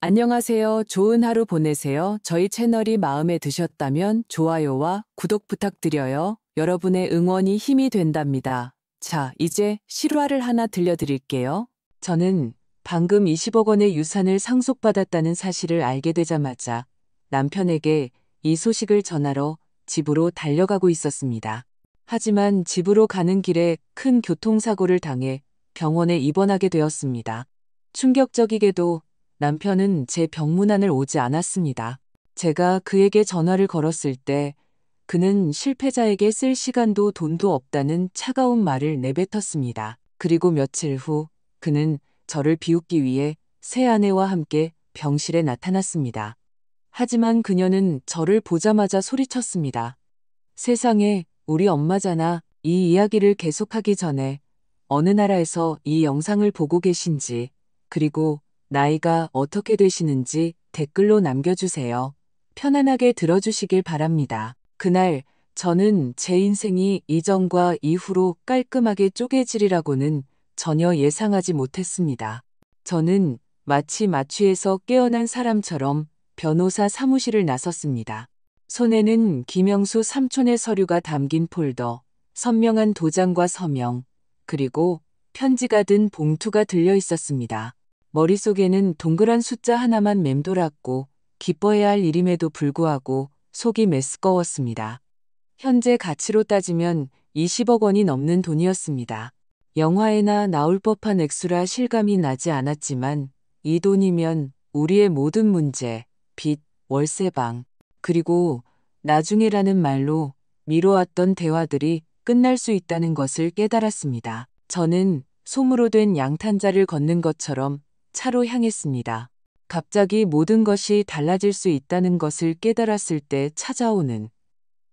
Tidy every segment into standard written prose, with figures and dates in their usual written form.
안녕하세요. 좋은 하루 보내세요. 저희 채널이 마음에 드셨다면 좋아요와 구독 부탁드려요. 여러분의 응원이 힘이 된답니다. 자, 이제 실화를 하나 들려드릴게요. 저는 방금 20억 원의 유산을 상속받았다는 사실을 알게 되자마자 남편에게 이 소식을 전하러 집으로 달려가고 있었습니다. 하지만 집으로 가는 길에 큰 교통사고를 당해 병원에 입원하게 되었습니다. 충격적이게도 남편은 제 병문안을 오지 않았습니다. 제가 그에게 전화를 걸었을 때 그는 실패자에게 쓸 시간도 돈도 없다는 차가운 말을 내뱉었습니다. 그리고 며칠 후 그는 저를 비웃기 위해 새 아내와 함께 병실에 나타났습니다. 하지만 그녀는 저를 보자마자 소리쳤습니다. 세상에, 우리 엄마잖아. 이 이야기를 계속하기 전에 어느 나라에서 이 영상을 보고 계신지, 그리고 나이가 어떻게 되시는지 댓글로 남겨주세요. 편안하게 들어주시길 바랍니다. 그날 저는 제 인생이 이전과 이후로 깔끔하게 쪼개지리라고는 전혀 예상하지 못했습니다. 저는 마치 마취에서 깨어난 사람처럼 변호사 사무실을 나섰습니다. 손에는 김영수 삼촌의 서류가 담긴 폴더, 선명한 도장과 서명, 그리고 편지가 든 봉투가 들려 있었습니다. 머릿속에는 동그란 숫자 하나만 맴돌았고 기뻐해야 할 일임에도 불구하고 속이 메스꺼웠습니다. 현재 가치로 따지면 20억 원이 넘는 돈이었습니다. 영화에나 나올 법한 액수라 실감이 나지 않았지만 이 돈이면 우리의 모든 문제, 빚, 월세방, 그리고 나중에라는 말로 미뤄왔던 대화들이 끝날 수 있다는 것을 깨달았습니다. 저는 솜으로 된 양탄자를 걷는 것처럼 차로 향했습니다. 갑자기 모든 것이 달라질 수 있다는 것을 깨달았을 때 찾아오는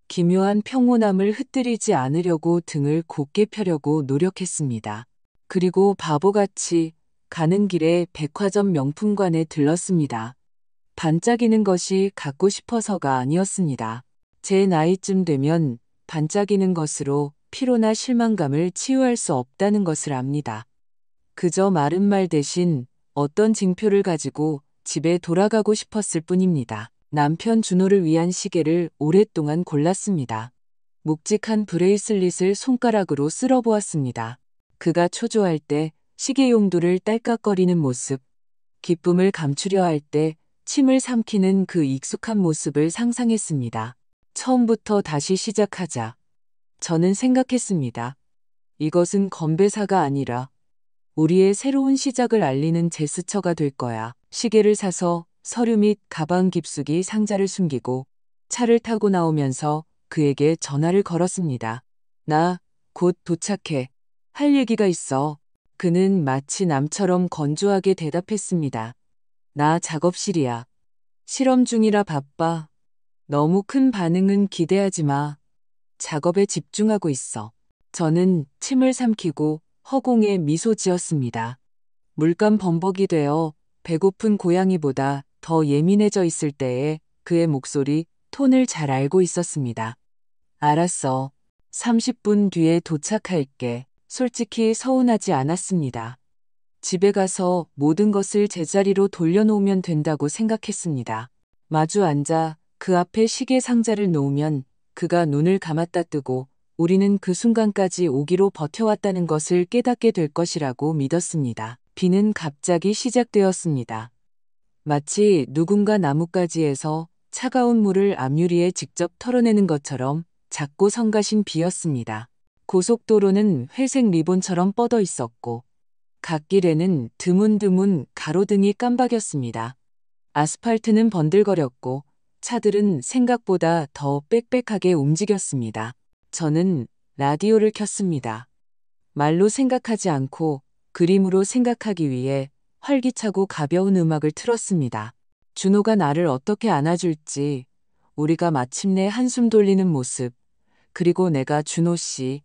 기묘한 평온함을 흩뜨리지 않으려고 등을 곧게 펴려고 노력했습니다. 그리고 바보같이 가는 길에 백화점 명품관에 들렀습니다. 반짝이는 것이 갖고 싶어서가 아니었습니다. 제 나이쯤 되면 반짝이는 것으로 피로나 실망감을 치유할 수 없다는 것을 압니다. 그저 마른 말 대신 어떤 징표를 가지고 집에 돌아가고 싶었을 뿐입니다. 남편 준호를 위한 시계를 오랫동안 골랐습니다. 묵직한 브레이슬릿을 손가락으로 쓸어보았습니다. 그가 초조할 때 시계 용도를 딸깍거리는 모습, 기쁨을 감추려 할 때 침을 삼키는 그 익숙한 모습을 상상했습니다. 처음부터 다시 시작하자. 저는 생각했습니다. 이것은 건배사가 아니라 우리의 새로운 시작을 알리는 제스처가 될 거야. 시계를 사서 서류 및 가방 깊숙이 상자를 숨기고 차를 타고 나오면서 그에게 전화를 걸었습니다. 나 곧 도착해. 할 얘기가 있어. 그는 마치 남처럼 건조하게 대답했습니다. 나 작업실이야. 실험 중이라 바빠. 너무 큰 반응은 기대하지 마. 작업에 집중하고 있어. 저는 침을 삼키고 허공에 미소 지었습니다. 물감 범벅이 되어 배고픈 고양이보다 더 예민해져 있을 때에 그의 목소리, 톤을 잘 알고 있었습니다. 알았어. 30분 뒤에 도착할게. 솔직히 서운하지 않았습니다. 집에 가서 모든 것을 제자리로 돌려놓으면 된다고 생각했습니다. 마주 앉아 그 앞에 시계 상자를 놓으면 그가 눈을 감았다 뜨고 우리는 그 순간까지 오기로 버텨왔다는 것을 깨닫게 될 것이라고 믿었습니다. 비는 갑자기 시작되었습니다. 마치 누군가 나뭇가지에서 차가운 물을 앞유리에 직접 털어내는 것처럼 작고 성가신 비였습니다. 고속도로는 회색 리본처럼 뻗어 있었고 갓길에는 드문드문 가로등이 깜박였습니다. 아스팔트는 번들거렸고 차들은 생각보다 더 빽빽하게 움직였습니다. 저는 라디오를 켰습니다. 말로 생각하지 않고 그림으로 생각하기 위해 활기차고 가벼운 음악을 틀었습니다. 준호가 나를 어떻게 안아줄지, 우리가 마침내 한숨 돌리는 모습, 그리고 내가 준호 씨,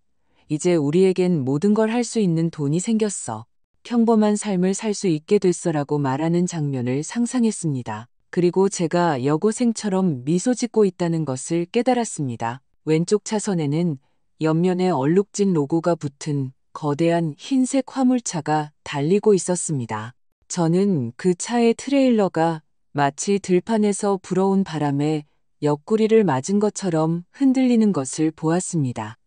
이제 우리에겐 모든 걸 할 수 있는 돈이 생겼어. 평범한 삶을 살 수 있게 됐어라고 말하는 장면을 상상했습니다. 그리고 제가 여고생처럼 미소 짓고 있다는 것을 깨달았습니다. 왼쪽 차선에는 옆면에 얼룩진 로고가 붙은 거대한 흰색 화물차가 달리고 있었습니다. 저는 그 차의 트레일러가 마치 들판에서 불어온 바람에 옆구리를 맞은 것처럼 흔들리는 것을 보았습니다.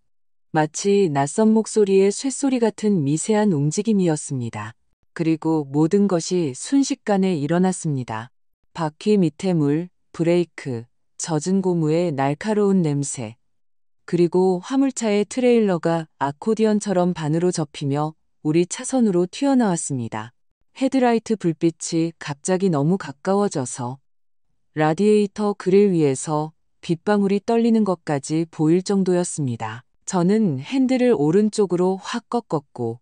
마치 낯선 목소리의 쇳소리 같은 미세한 움직임이었습니다. 그리고 모든 것이 순식간에 일어났습니다. 바퀴 밑에 물, 브레이크, 젖은 고무의 날카로운 냄새, 그리고 화물차의 트레일러가 아코디언처럼 반으로 접히며 우리 차선으로 튀어나왔습니다. 헤드라이트 불빛이 갑자기 너무 가까워져서 라디에이터 그릴 위에서 빗방울이 떨리는 것까지 보일 정도였습니다. 저는 핸들을 오른쪽으로 확 꺾었고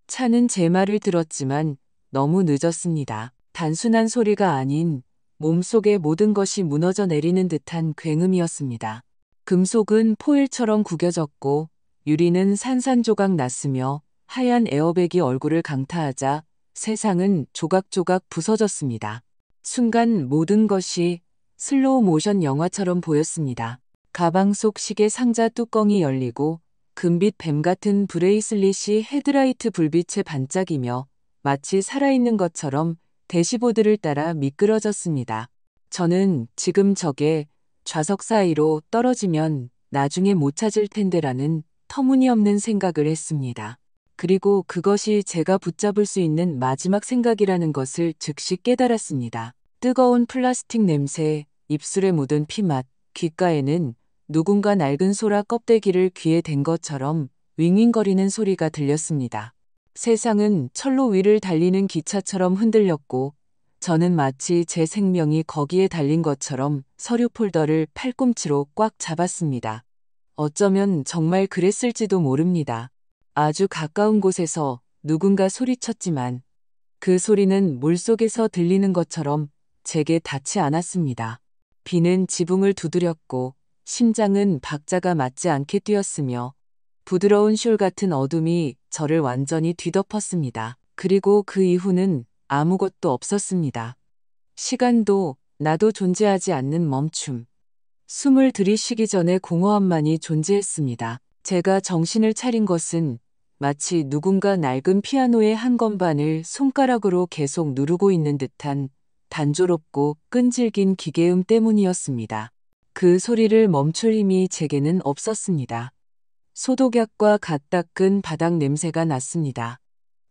차는 제 말을 들었지만 너무 늦었습니다. 단순한 소리가 아닌 몸속의 모든 것이 무너져 내리는 듯한 굉음이었습니다. 금속은 포일처럼 구겨졌고 유리는 산산조각 났으며 하얀 에어백이 얼굴을 강타하자 세상은 조각조각 부서졌습니다. 순간 모든 것이 슬로우 모션 영화처럼 보였습니다. 가방 속 시계 상자 뚜껑이 열리고 금빛 뱀 같은 브레이슬릿이 헤드라이트 불빛에 반짝이며 마치 살아있는 것처럼 대시보드를 따라 미끄러졌습니다. 저는 지금 저게 좌석 사이로 떨어지면 나중에 못 찾을 텐데라는 터무니없는 생각을 했습니다. 그리고 그것이 제가 붙잡을 수 있는 마지막 생각이라는 것을 즉시 깨달았습니다. 뜨거운 플라스틱 냄새, 입술에 묻은 피맛, 귓가에는 누군가 낡은 소라 껍데기를 귀에 댄 것처럼 윙윙거리는 소리가 들렸습니다. 세상은 철로 위를 달리는 기차처럼 흔들렸고 저는 마치 제 생명이 거기에 달린 것처럼 서류 폴더를 팔꿈치로 꽉 잡았습니다. 어쩌면 정말 그랬을지도 모릅니다. 아주 가까운 곳에서 누군가 소리쳤지만 그 소리는 물속에서 들리는 것처럼 제게 닿지 않았습니다. 비는 지붕을 두드렸고 심장은 박자가 맞지 않게 뛰었으며 부드러운 숄 같은 어둠이 저를 완전히 뒤덮었습니다. 그리고 그 이후는 아무것도 없었습니다. 시간도 나도 존재하지 않는 멈춤. 숨을 들이쉬기 전에 공허함만이 존재했습니다. 제가 정신을 차린 것은 마치 누군가 낡은 피아노의 한 건반을 손가락으로 계속 누르고 있는 듯한 단조롭고 끈질긴 기계음 때문이었습니다. 그 소리를 멈출 힘이 제게는 없었습니다. 소독약과 갓 닦은 바닥 냄새가 났습니다.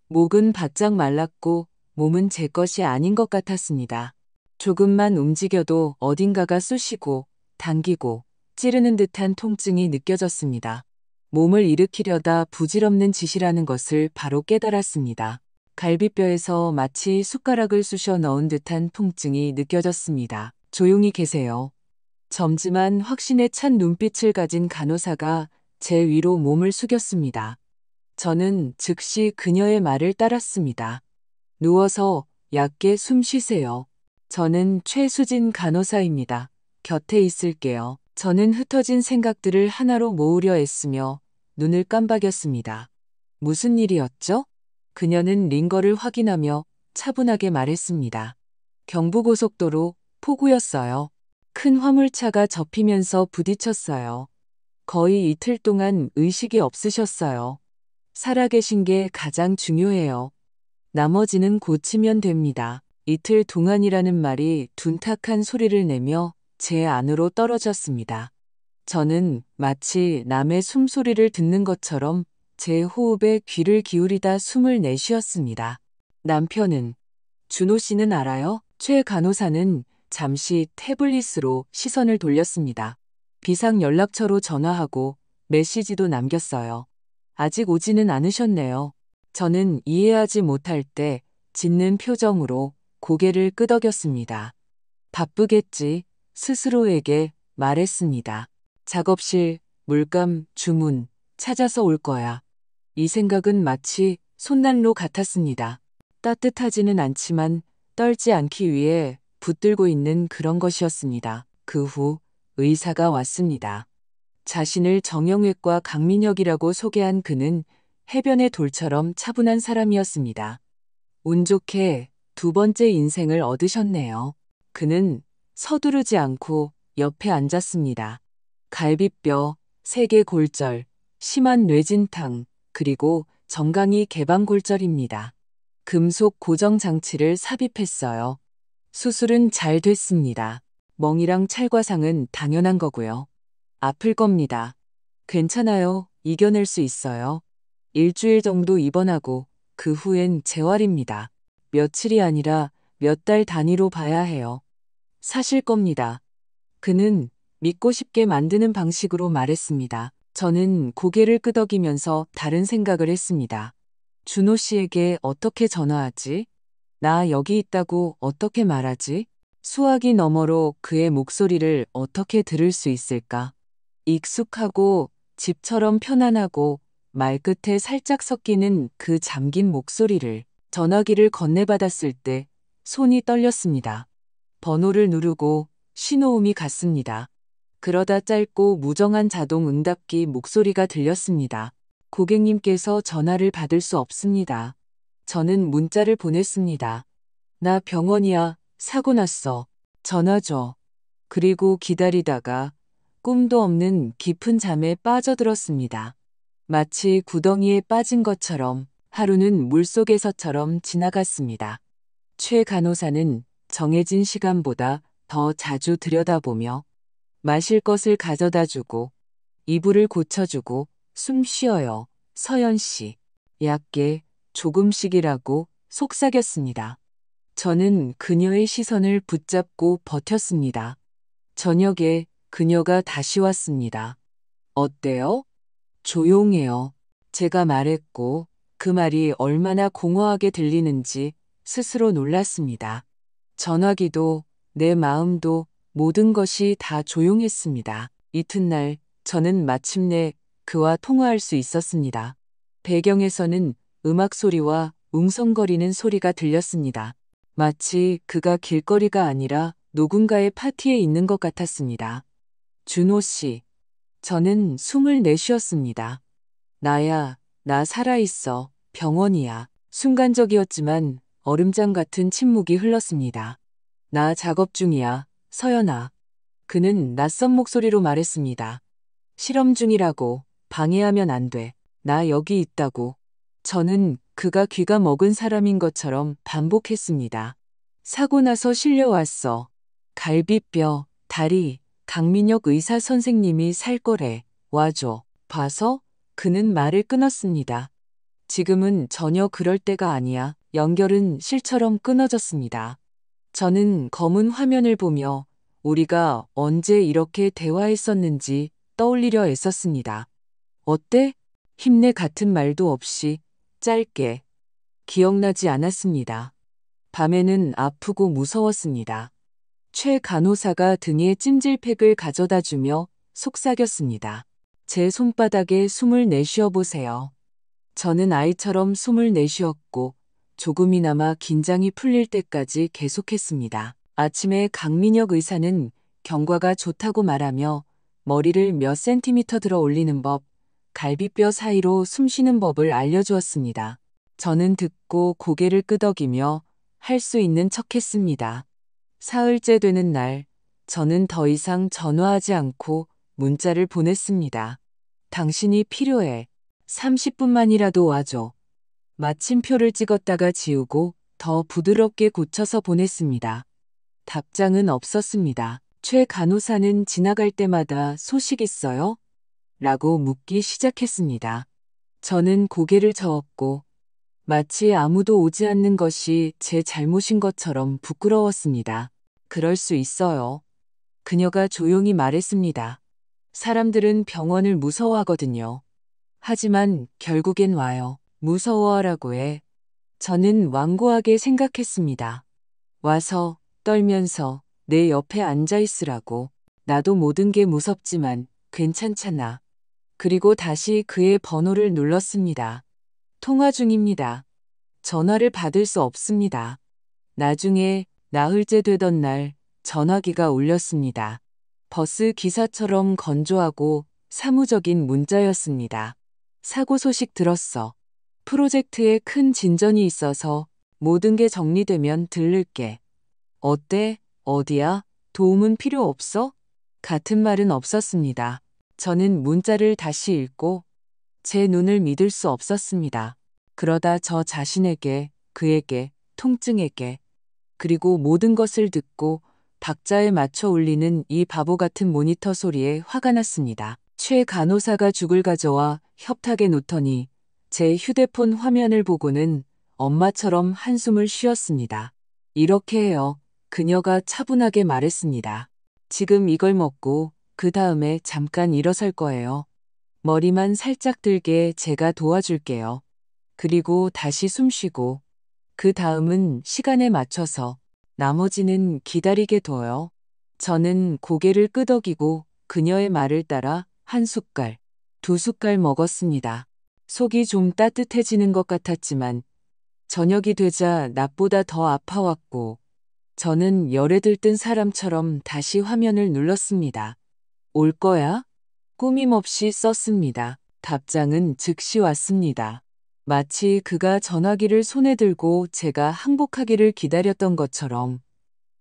목은 바짝 말랐고 몸은 제 것이 아닌 것 같았습니다. 조금만 움직여도 어딘가가 쑤시고 당기고 찌르는 듯한 통증이 느껴졌습니다. 몸을 일으키려다 부질없는 짓이라는 것을 바로 깨달았습니다. 갈비뼈에서 마치 숟가락을 쑤셔 넣은 듯한 통증이 느껴졌습니다. 조용히 계세요. 점지만 확신에 찬 눈빛을 가진 간호사가 제 위로 몸을 숙였습니다. 저는 즉시 그녀의 말을 따랐습니다. 누워서 얕게 숨 쉬세요. 저는 최수진 간호사입니다. 곁에 있을게요. 저는 흩어진 생각들을 하나로 모으려 애쓰며 눈을 깜박였습니다. 무슨 일이었죠? 그녀는 링거를 확인하며 차분하게 말했습니다. 경부고속도로 폭우였어요. 큰 화물차가 접히면서 부딪혔어요. 거의 이틀 동안 의식이 없으셨어요. 살아계신 게 가장 중요해요. 나머지는 고치면 됩니다. 이틀 동안이라는 말이 둔탁한 소리를 내며 제 안으로 떨어졌습니다. 저는 마치 남의 숨소리를 듣는 것처럼 제 호흡에 귀를 기울이다 숨을 내쉬었습니다. 남편은 준호 씨는 알아요? 최 간호사는 잠시 태블릿으로 시선을 돌렸습니다. 비상 연락처로 전화하고 메시지도 남겼어요. 아직 오지는 않으셨네요. 저는 이해하지 못할 때 짓는 표정으로 고개를 끄덕였습니다. 바쁘겠지 스스로에게 말했습니다. 작업실, 물감, 주문, 찾아서 올 거야. 이 생각은 마치 손난로 같았습니다. 따뜻하지는 않지만 떨지 않기 위해 붙들고 있는 그런 것이었습니다. 그 후 의사가 왔습니다. 자신을 정형외과 강민혁이라고 소개한 그는 해변의 돌처럼 차분한 사람이었습니다. 운 좋게 두 번째 인생을 얻으셨네요. 그는 서두르지 않고 옆에 앉았습니다. 갈비뼈, 세개 골절, 심한 뇌진탕, 그리고 정강이 개방골절입니다. 금속 고정 장치를 삽입했어요. 수술은 잘 됐습니다. 멍이랑 찰과상은 당연한 거고요. 아플 겁니다. 괜찮아요. 이겨낼 수 있어요. 일주일 정도 입원하고 그 후엔 재활입니다. 며칠이 아니라 몇 달 단위로 봐야 해요. 사실 겁니다. 그는 믿고 싶게 만드는 방식으로 말했습니다. 저는 고개를 끄덕이면서 다른 생각을 했습니다. 준호 씨에게 어떻게 전화하지? 나 여기 있다고 어떻게 말하지? 수화기 너머로 그의 목소리를 어떻게 들을 수 있을까? 익숙하고 집처럼 편안하고 말끝에 살짝 섞이는 그 잠긴 목소리를 전화기를 건네받았을 때 손이 떨렸습니다. 번호를 누르고 신호음이 갔습니다. 그러다 짧고 무정한 자동 응답기 목소리가 들렸습니다. 고객님께서 전화를 받을 수 없습니다. 저는 문자를 보냈습니다. 나 병원이야. 사고 났어. 전화 줘. 그리고 기다리다가 꿈도 없는 깊은 잠에 빠져들었습니다. 마치 구덩이에 빠진 것처럼 하루는 물속에서처럼 지나갔습니다. 최 간호사는 정해진 시간보다 더 자주 들여다보며 마실 것을 가져다 주고 이불을 고쳐주고 숨 쉬어요. 서연 씨. 얕게 조금씩이라고 속삭였습니다. 저는 그녀의 시선을 붙잡고 버텼습니다. 저녁에 그녀가 다시 왔습니다. 어때요? 조용해요. 제가 말했고 그 말이 얼마나 공허하게 들리는지 스스로 놀랐습니다. 전화기도 내 마음도 모든 것이 다 조용했습니다. 이튿날 저는 마침내 그와 통화할 수 있었습니다. 배경에서는 음악 소리와 웅성거리는 소리가 들렸습니다. 마치 그가 길거리가 아니라 누군가의 파티에 있는 것 같았습니다. 준호 씨. 저는 숨을 내쉬었습니다. 나야, 나 살아있어. 병원이야. 순간적이었지만 얼음장 같은 침묵이 흘렀습니다. 나 작업 중이야. 서연아. 그는 낯선 목소리로 말했습니다. 실험 중이라고. 방해하면 안 돼. 나 여기 있다고. 저는 그가 귀가 먹은 사람인 것처럼 반복했습니다. 사고 나서 실려왔어. 갈비뼈, 다리, 강민혁 의사 선생님이 살 거래. 와줘. 봐서? 그는 말을 끊었습니다. 지금은 전혀 그럴 때가 아니야. 연결은 실처럼 끊어졌습니다. 저는 검은 화면을 보며 우리가 언제 이렇게 대화했었는지 떠올리려 애썼습니다. 어때? 힘내 같은 말도 없이 짧게. 기억나지 않았습니다. 밤에는 아프고 무서웠습니다. 최 간호사가 등에 찜질팩을 가져다 주며 속삭였습니다. 제 손바닥에 숨을 내쉬어 보세요. 저는 아이처럼 숨을 내쉬었고 조금이나마 긴장이 풀릴 때까지 계속했습니다. 아침에 강민혁 의사는 경과가 좋다고 말하며 머리를 몇 센티미터 들어 올리는 법, 갈비뼈 사이로 숨쉬는 법을 알려주었습니다. 저는 듣고 고개를 끄덕이며 할 수 있는 척했습니다. 사흘째 되는 날, 저는 더 이상 전화하지 않고 문자를 보냈습니다. 당신이 필요해. 30분만이라도 와줘. 마침표를 찍었다가 지우고 더 부드럽게 고쳐서 보냈습니다. 답장은 없었습니다. 최 간호사는 지나갈 때마다 소식 있어요? 라고 묻기 시작했습니다. 저는 고개를 저었고 마치 아무도 오지 않는 것이 제 잘못인 것처럼 부끄러웠습니다. 그럴 수 있어요. 그녀가 조용히 말했습니다. 사람들은 병원을 무서워하거든요. 하지만 결국엔 와요. 무서워하라고 해. 저는 완고하게 생각했습니다. 와서 떨면서 내 옆에 앉아 있으라고. 나도 모든 게 무섭지만 괜찮잖아. 그리고 다시 그의 번호를 눌렀습니다. 통화 중입니다. 전화를 받을 수 없습니다. 나중에 나흘째 되던 날 전화기가 울렸습니다. 버스 기사처럼 건조하고 사무적인 문자였습니다. 사고 소식 들었어. 프로젝트에 큰 진전이 있어서 모든 게 정리되면 들를게. 어때? 어디야? 도움은 필요 없어? 같은 말은 없었습니다. 저는 문자를 다시 읽고 제 눈을 믿을 수 없었습니다. 그러다 저 자신에게 그에게, 통증에게, 그리고 모든 것을 듣고 박자에 맞춰 울리는 이 바보 같은 모니터 소리에 화가 났습니다. 최 간호사가 죽을 가져와 협탁에 놓더니 제 휴대폰 화면을 보고는 엄마처럼 한숨을 쉬었습니다. 이렇게 해요. 그녀가 차분하게 말했습니다. 지금 이걸 먹고 그 다음에 잠깐 일어설 거예요. 머리만 살짝 들게 제가 도와줄게요. 그리고 다시 숨 쉬고 그 다음은 시간에 맞춰서 나머지는 기다리게 둬요. 저는 고개를 끄덕이고 그녀의 말을 따라 한 숟갈, 두 숟갈 먹었습니다. 속이 좀 따뜻해지는 것 같았지만 저녁이 되자 낮보다 더 아파왔고 저는 열에 들뜬 사람처럼 다시 화면을 눌렀습니다. 올 거야? 꾸밈없이 썼습니다. 답장은 즉시 왔습니다. 마치 그가 전화기를 손에 들고 제가 항복하기를 기다렸던 것처럼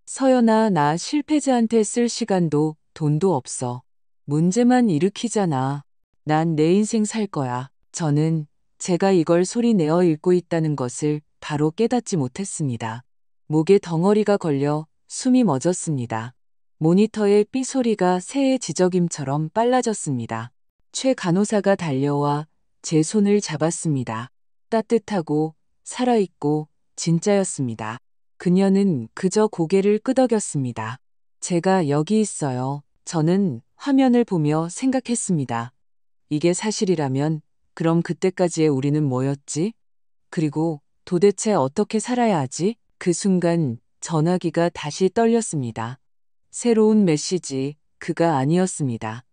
서연아, 나 실패자한테 쓸 시간도 돈도 없어. 문제만 일으키잖아. 난 내 인생 살 거야. 저는 제가 이걸 소리내어 읽고 있다는 것을 바로 깨닫지 못했습니다. 목에 덩어리가 걸려 숨이 멎었습니다. 모니터의 삐소리가 새의 지저김처럼 빨라졌습니다. 최 간호사가 달려와 제 손을 잡았습니다. 따뜻하고 살아있고 진짜였습니다. 그녀는 그저 고개를 끄덕였습니다. 제가 여기 있어요. 저는 화면을 보며 생각했습니다. 이게 사실이라면 그럼 그때까지의 우리는 뭐였지? 그리고 도대체 어떻게 살아야 하지? 그 순간 전화기가 다시 떨렸습니다. 새로운 메시지, 그가 아니었습니다.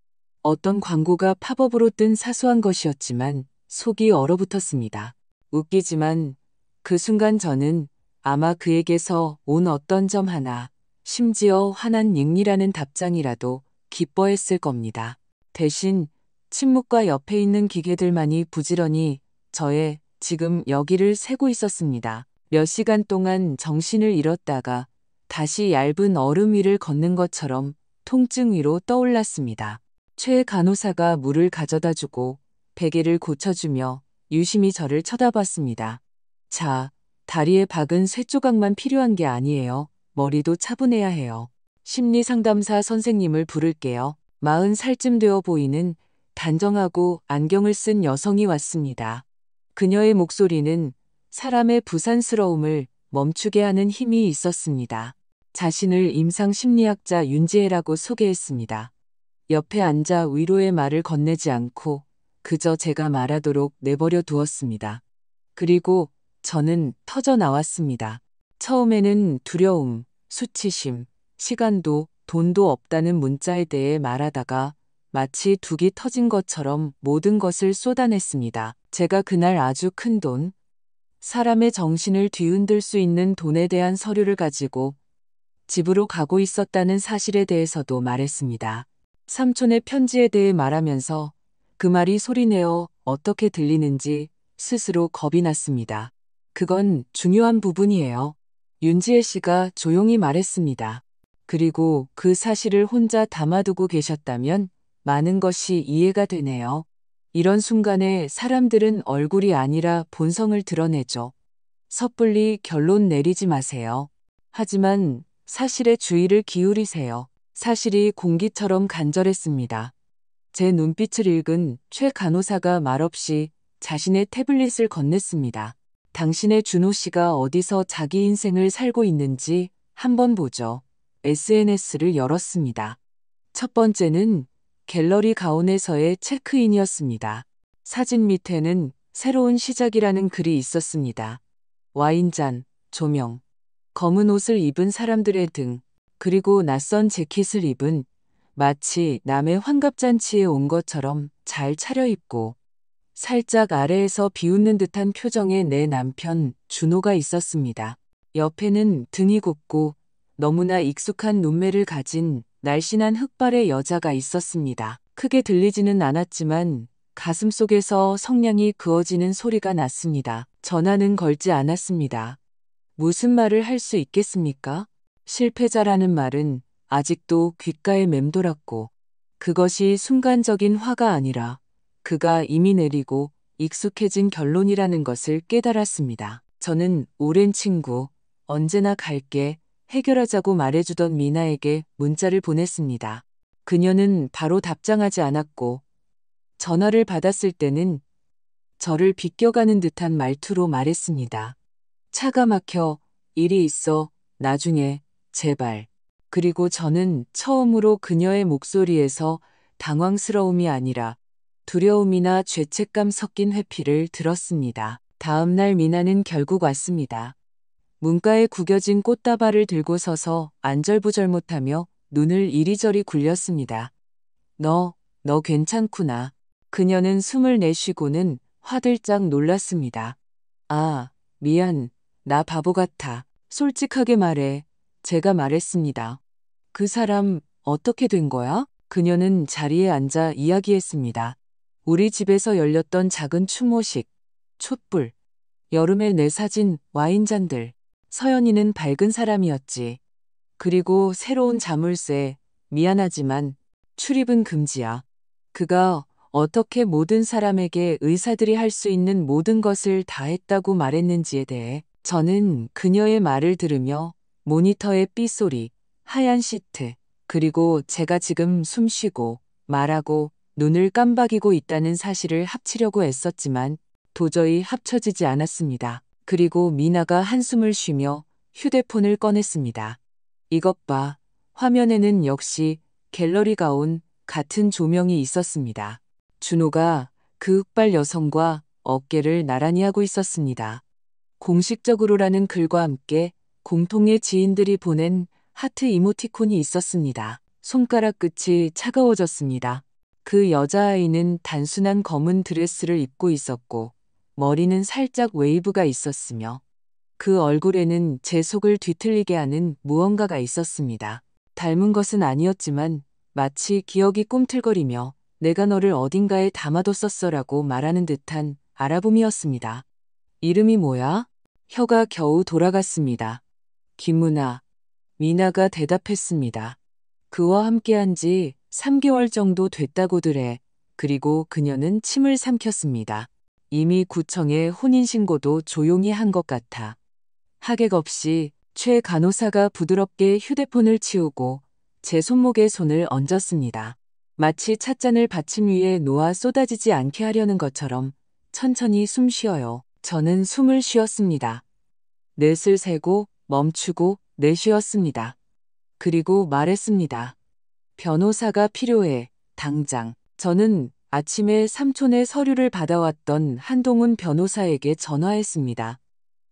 어떤 광고가 팝업으로 뜬 사소한 것이었지만 속이 얼어붙었습니다. 웃기지만 그 순간 저는 아마 그에게서 온 어떤 점 하나, 심지어 화난 닉이라는 답장이라도 기뻐했을 겁니다. 대신 침묵과 옆에 있는 기계들만이 부지런히 저의 지금 여기를 세고 있었습니다. 몇 시간 동안 정신을 잃었다가 다시 얇은 얼음 위를 걷는 것처럼 통증 위로 떠올랐습니다. 최 간호사가 물을 가져다 주고 베개를 고쳐주며 유심히 저를 쳐다봤습니다. 자, 다리에 박은 쇠조각만 필요한 게 아니에요. 머리도 차분해야 해요. 심리상담사 선생님을 부를게요. 40살쯤 되어 보이는 단정하고 안경을 쓴 여성이 왔습니다. 그녀의 목소리는 사람의 부산스러움을 멈추게 하는 힘이 있었습니다. 자신을 임상심리학자 윤지혜라고 소개했습니다. 옆에 앉아 위로의 말을 건네지 않고 그저 제가 말하도록 내버려 두었습니다. 그리고 저는 터져 나왔습니다. 처음에는 두려움, 수치심, 시간도 돈도 없다는 문자에 대해 말하다가 마치 둑이 터진 것처럼 모든 것을 쏟아냈습니다. 제가 그날 아주 큰 돈, 사람의 정신을 뒤흔들 수 있는 돈에 대한 서류를 가지고 집으로 가고 있었다는 사실에 대해서도 말했습니다. 삼촌의 편지에 대해 말하면서 그 말이 소리내어 어떻게 들리는지 스스로 겁이 났습니다. 그건 중요한 부분이에요. 윤지혜 씨가 조용히 말했습니다. 그리고 그 사실을 혼자 담아두고 계셨다면 많은 것이 이해가 되네요. 이런 순간에 사람들은 얼굴이 아니라 본성을 드러내죠. 섣불리 결론 내리지 마세요. 하지만 사실에 주의를 기울이세요. 사실이 공기처럼 간절했습니다. 제 눈빛을 읽은 최 간호사가 말없이 자신의 태블릿을 건넸습니다. 당신의 준호 씨가 어디서 자기 인생을 살고 있는지 한번 보죠. SNS를 열었습니다. 첫 번째는 갤러리 가온에서의 체크인이었습니다. 사진 밑에는 새로운 시작이라는 글이 있었습니다. 와인잔, 조명, 검은 옷을 입은 사람들의 등, 그리고 낯선 재킷을 입은 마치 남의 환갑잔치에 온 것처럼 잘 차려입고 살짝 아래에서 비웃는 듯한 표정의 내 남편 준호가 있었습니다. 옆에는 등이 곱고 너무나 익숙한 눈매를 가진 날씬한 흑발의 여자가 있었습니다. 크게 들리지는 않았지만 가슴속에서 성냥이 그어지는 소리가 났습니다. 전화는 걸지 않았습니다. 무슨 말을 할 수 있겠습니까? 실패자라는 말은 아직도 귓가에 맴돌았고 그것이 순간적인 화가 아니라 그가 이미 내리고 익숙해진 결론이라는 것을 깨달았습니다. 저는 오랜 친구, 언제나 갈게, 해결하자고 말해주던 미나에게 문자를 보냈습니다. 그녀는 바로 답장하지 않았고, 전화를 받았을 때는 저를 비껴가는 듯한 말투로 말했습니다. 차가 막혀, 일이 있어, 나중에, 제발. 그리고 저는 처음으로 그녀의 목소리에서 당황스러움이 아니라 두려움이나 죄책감 섞인 회피를 들었습니다. 다음 날 미나는 결국 왔습니다. 문가에 구겨진 꽃다발을 들고 서서 안절부절 못하며 눈을 이리저리 굴렸습니다. 너 괜찮구나. 그녀는 숨을 내쉬고는 화들짝 놀랐습니다. 아, 미안. 나 바보 같아. 솔직하게 말해. 제가 말했습니다. 그 사람 어떻게 된 거야? 그녀는 자리에 앉아 이야기했습니다. 우리 집에서 열렸던 작은 추모식, 촛불, 여름의 내 사진, 와인잔들. 서연이는 밝은 사람이었지. 그리고 새로운 자물쇠, 미안하지만 출입은 금지야. 그가 어떻게 모든 사람에게 의사들이 할 수 있는 모든 것을 다 했다고 말했는지에 대해 저는 그녀의 말을 들으며 모니터의 삐소리, 하얀 시트, 그리고 제가 지금 숨쉬고 말하고 눈을 깜박이고 있다는 사실을 합치려고 애썼지만 도저히 합쳐지지 않았습니다. 그리고 미나가 한숨을 쉬며 휴대폰을 꺼냈습니다. 이것 봐. 화면에는 역시 갤러리가 온 같은 조명이 있었습니다. 준호가 그 흑발 여성과 어깨를 나란히 하고 있었습니다. 공식적으로라는 글과 함께 공통의 지인들이 보낸 하트 이모티콘이 있었습니다. 손가락 끝이 차가워졌습니다. 그 여자아이는 단순한 검은 드레스를 입고 있었고 머리는 살짝 웨이브가 있었으며 그 얼굴에는 제 속을 뒤틀리게 하는 무언가가 있었습니다. 닮은 것은 아니었지만 마치 기억이 꿈틀거리며 내가 너를 어딘가에 담아뒀었어라고 말하는 듯한 알아봄이었습니다. 이름이 뭐야? 혀가 겨우 돌아갔습니다. 김문아. 미나가 대답했습니다. 그와 함께한 지 3개월 정도 됐다고들 해. 그리고 그녀는 침을 삼켰습니다. 이미 구청에 혼인신고도 조용히 한 것 같아. 하객 없이 최 간호사가 부드럽게 휴대폰을 치우고 제 손목에 손을 얹었습니다. 마치 찻잔을 받침 위에 놓아 쏟아지지 않게 하려는 것처럼 천천히 숨 쉬어요. 저는 숨을 쉬었습니다. 넷을 세고 멈추고 내쉬었습니다. 그리고 말했습니다. 변호사가 필요해. 당장. 저는 아침에 삼촌의 서류를 받아왔던 한동훈 변호사에게 전화했습니다.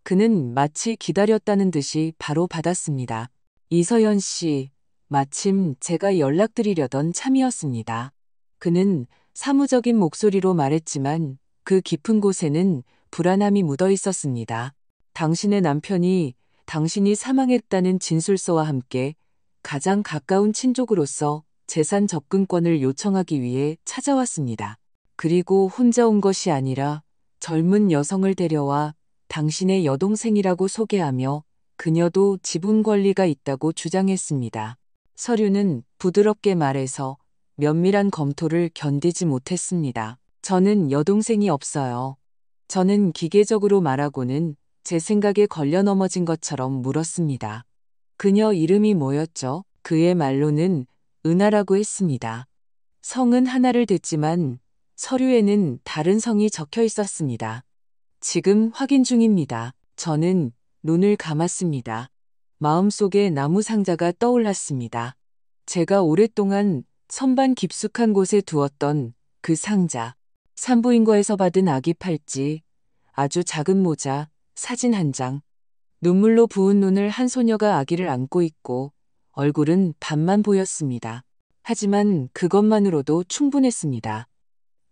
그는 마치 기다렸다는 듯이 바로 받았습니다. 이서연 씨, 마침 제가 연락드리려던 참이었습니다. 그는 사무적인 목소리로 말했지만 그 깊은 곳에는 불안함이 묻어 있었습니다. 당신의 남편이 당신이 사망했다는 진술서와 함께 가장 가까운 친족으로서 재산 접근권을 요청하기 위해 찾아왔습니다. 그리고 혼자 온 것이 아니라 젊은 여성을 데려와 당신의 여동생이라고 소개하며 그녀도 지분 권리가 있다고 주장했습니다. 서류는 부드럽게 말해서 면밀한 검토를 견디지 못했습니다. 저는 여동생이 없어요. 저는 기계적으로 말하고는 제 생각에 걸려 넘어진 것처럼 물었습니다. 그녀 이름이 뭐였죠? 그의 말로는 은하라고 했습니다. 성은 하나를 댔지만 서류에는 다른 성이 적혀 있었습니다. 지금 확인 중입니다. 저는 눈을 감았습니다. 마음속에 나무 상자가 떠올랐습니다. 제가 오랫동안 선반 깊숙한 곳에 두었던 그 상자. 산부인과에서 받은 아기 팔찌, 아주 작은 모자, 사진 한 장. 눈물로 부은 눈을 한 소녀가 아기를 안고 있고 얼굴은 반만 보였습니다. 하지만 그것만으로도 충분했습니다.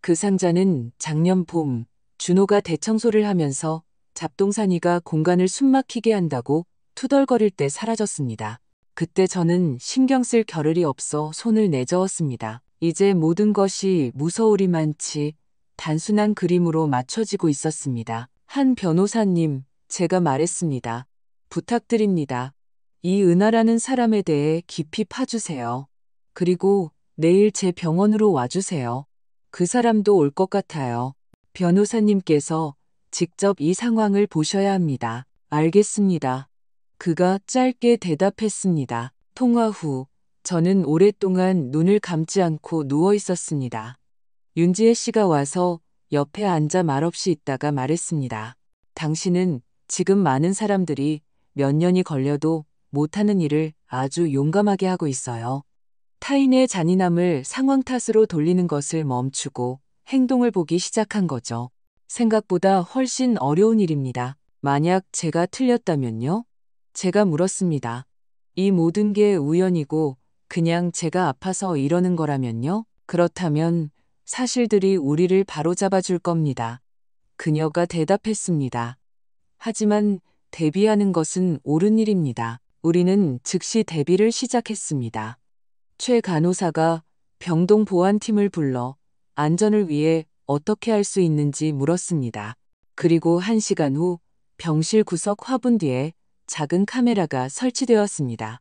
그 상자는 작년 봄 준호가 대청소를 하면서 잡동사니가 공간을 숨막히게 한다고 투덜거릴 때 사라졌습니다. 그때 저는 신경 쓸 겨를이 없어 손을 내저었습니다. 이제 모든 것이 무서우리만치 단순한 그림으로 맞춰지고 있었습니다. 한 변호사님, 제가 말했습니다. 부탁드립니다. 이 은하라는 사람에 대해 깊이 파주세요. 그리고 내일 제 병원으로 와주세요. 그 사람도 올 것 같아요. 변호사님께서 직접 이 상황을 보셔야 합니다. 알겠습니다. 그가 짧게 대답했습니다. 통화 후 저는 오랫동안 눈을 감지 않고 누워 있었습니다. 윤지혜 씨가 와서 옆에 앉아 말없이 있다가 말했습니다. 당신은 지금 많은 사람들이 몇 년이 걸려도 못하는 일을 아주 용감하게 하고 있어요. 타인의 잔인함을 상황 탓으로 돌리는 것을 멈추고 행동을 보기 시작한 거죠. 생각보다 훨씬 어려운 일입니다. 만약 제가 틀렸다면요? 제가 물었습니다. 이 모든 게 우연이고 그냥 제가 아파서 이러는 거라면요? 그렇다면 사실들이 우리를 바로잡아 줄 겁니다. 그녀가 대답했습니다. 하지만 대비하는 것은 옳은 일입니다. 우리는 즉시 대비를 시작했습니다. 최 간호사가 병동 보안팀을 불러 안전을 위해 어떻게 할 수 있는지 물었습니다. 그리고 1시간 후 병실 구석 화분 뒤에 작은 카메라가 설치되었습니다.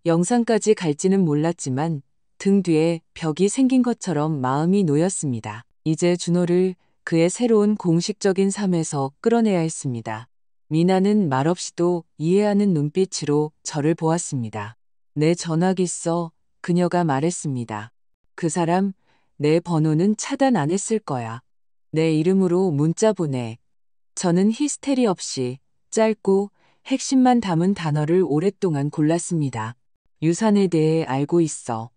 영상까지 갈지는 몰랐지만 등 뒤에 벽이 생긴 것처럼 마음이 놓였습니다. 이제 준호를 그의 새로운 공식적인 삶에서 끌어내야 했습니다. 미나는 말없이도 이해하는 눈빛으로 저를 보았습니다. 내 전화기 써. 그녀가 말했습니다. 그 사람, 내 번호는 차단 안 했을 거야. 내 이름으로 문자 보내. 저는 히스테리 없이 짧고 핵심만 담은 단어를 오랫동안 골랐습니다. 유산에 대해 알고 있어.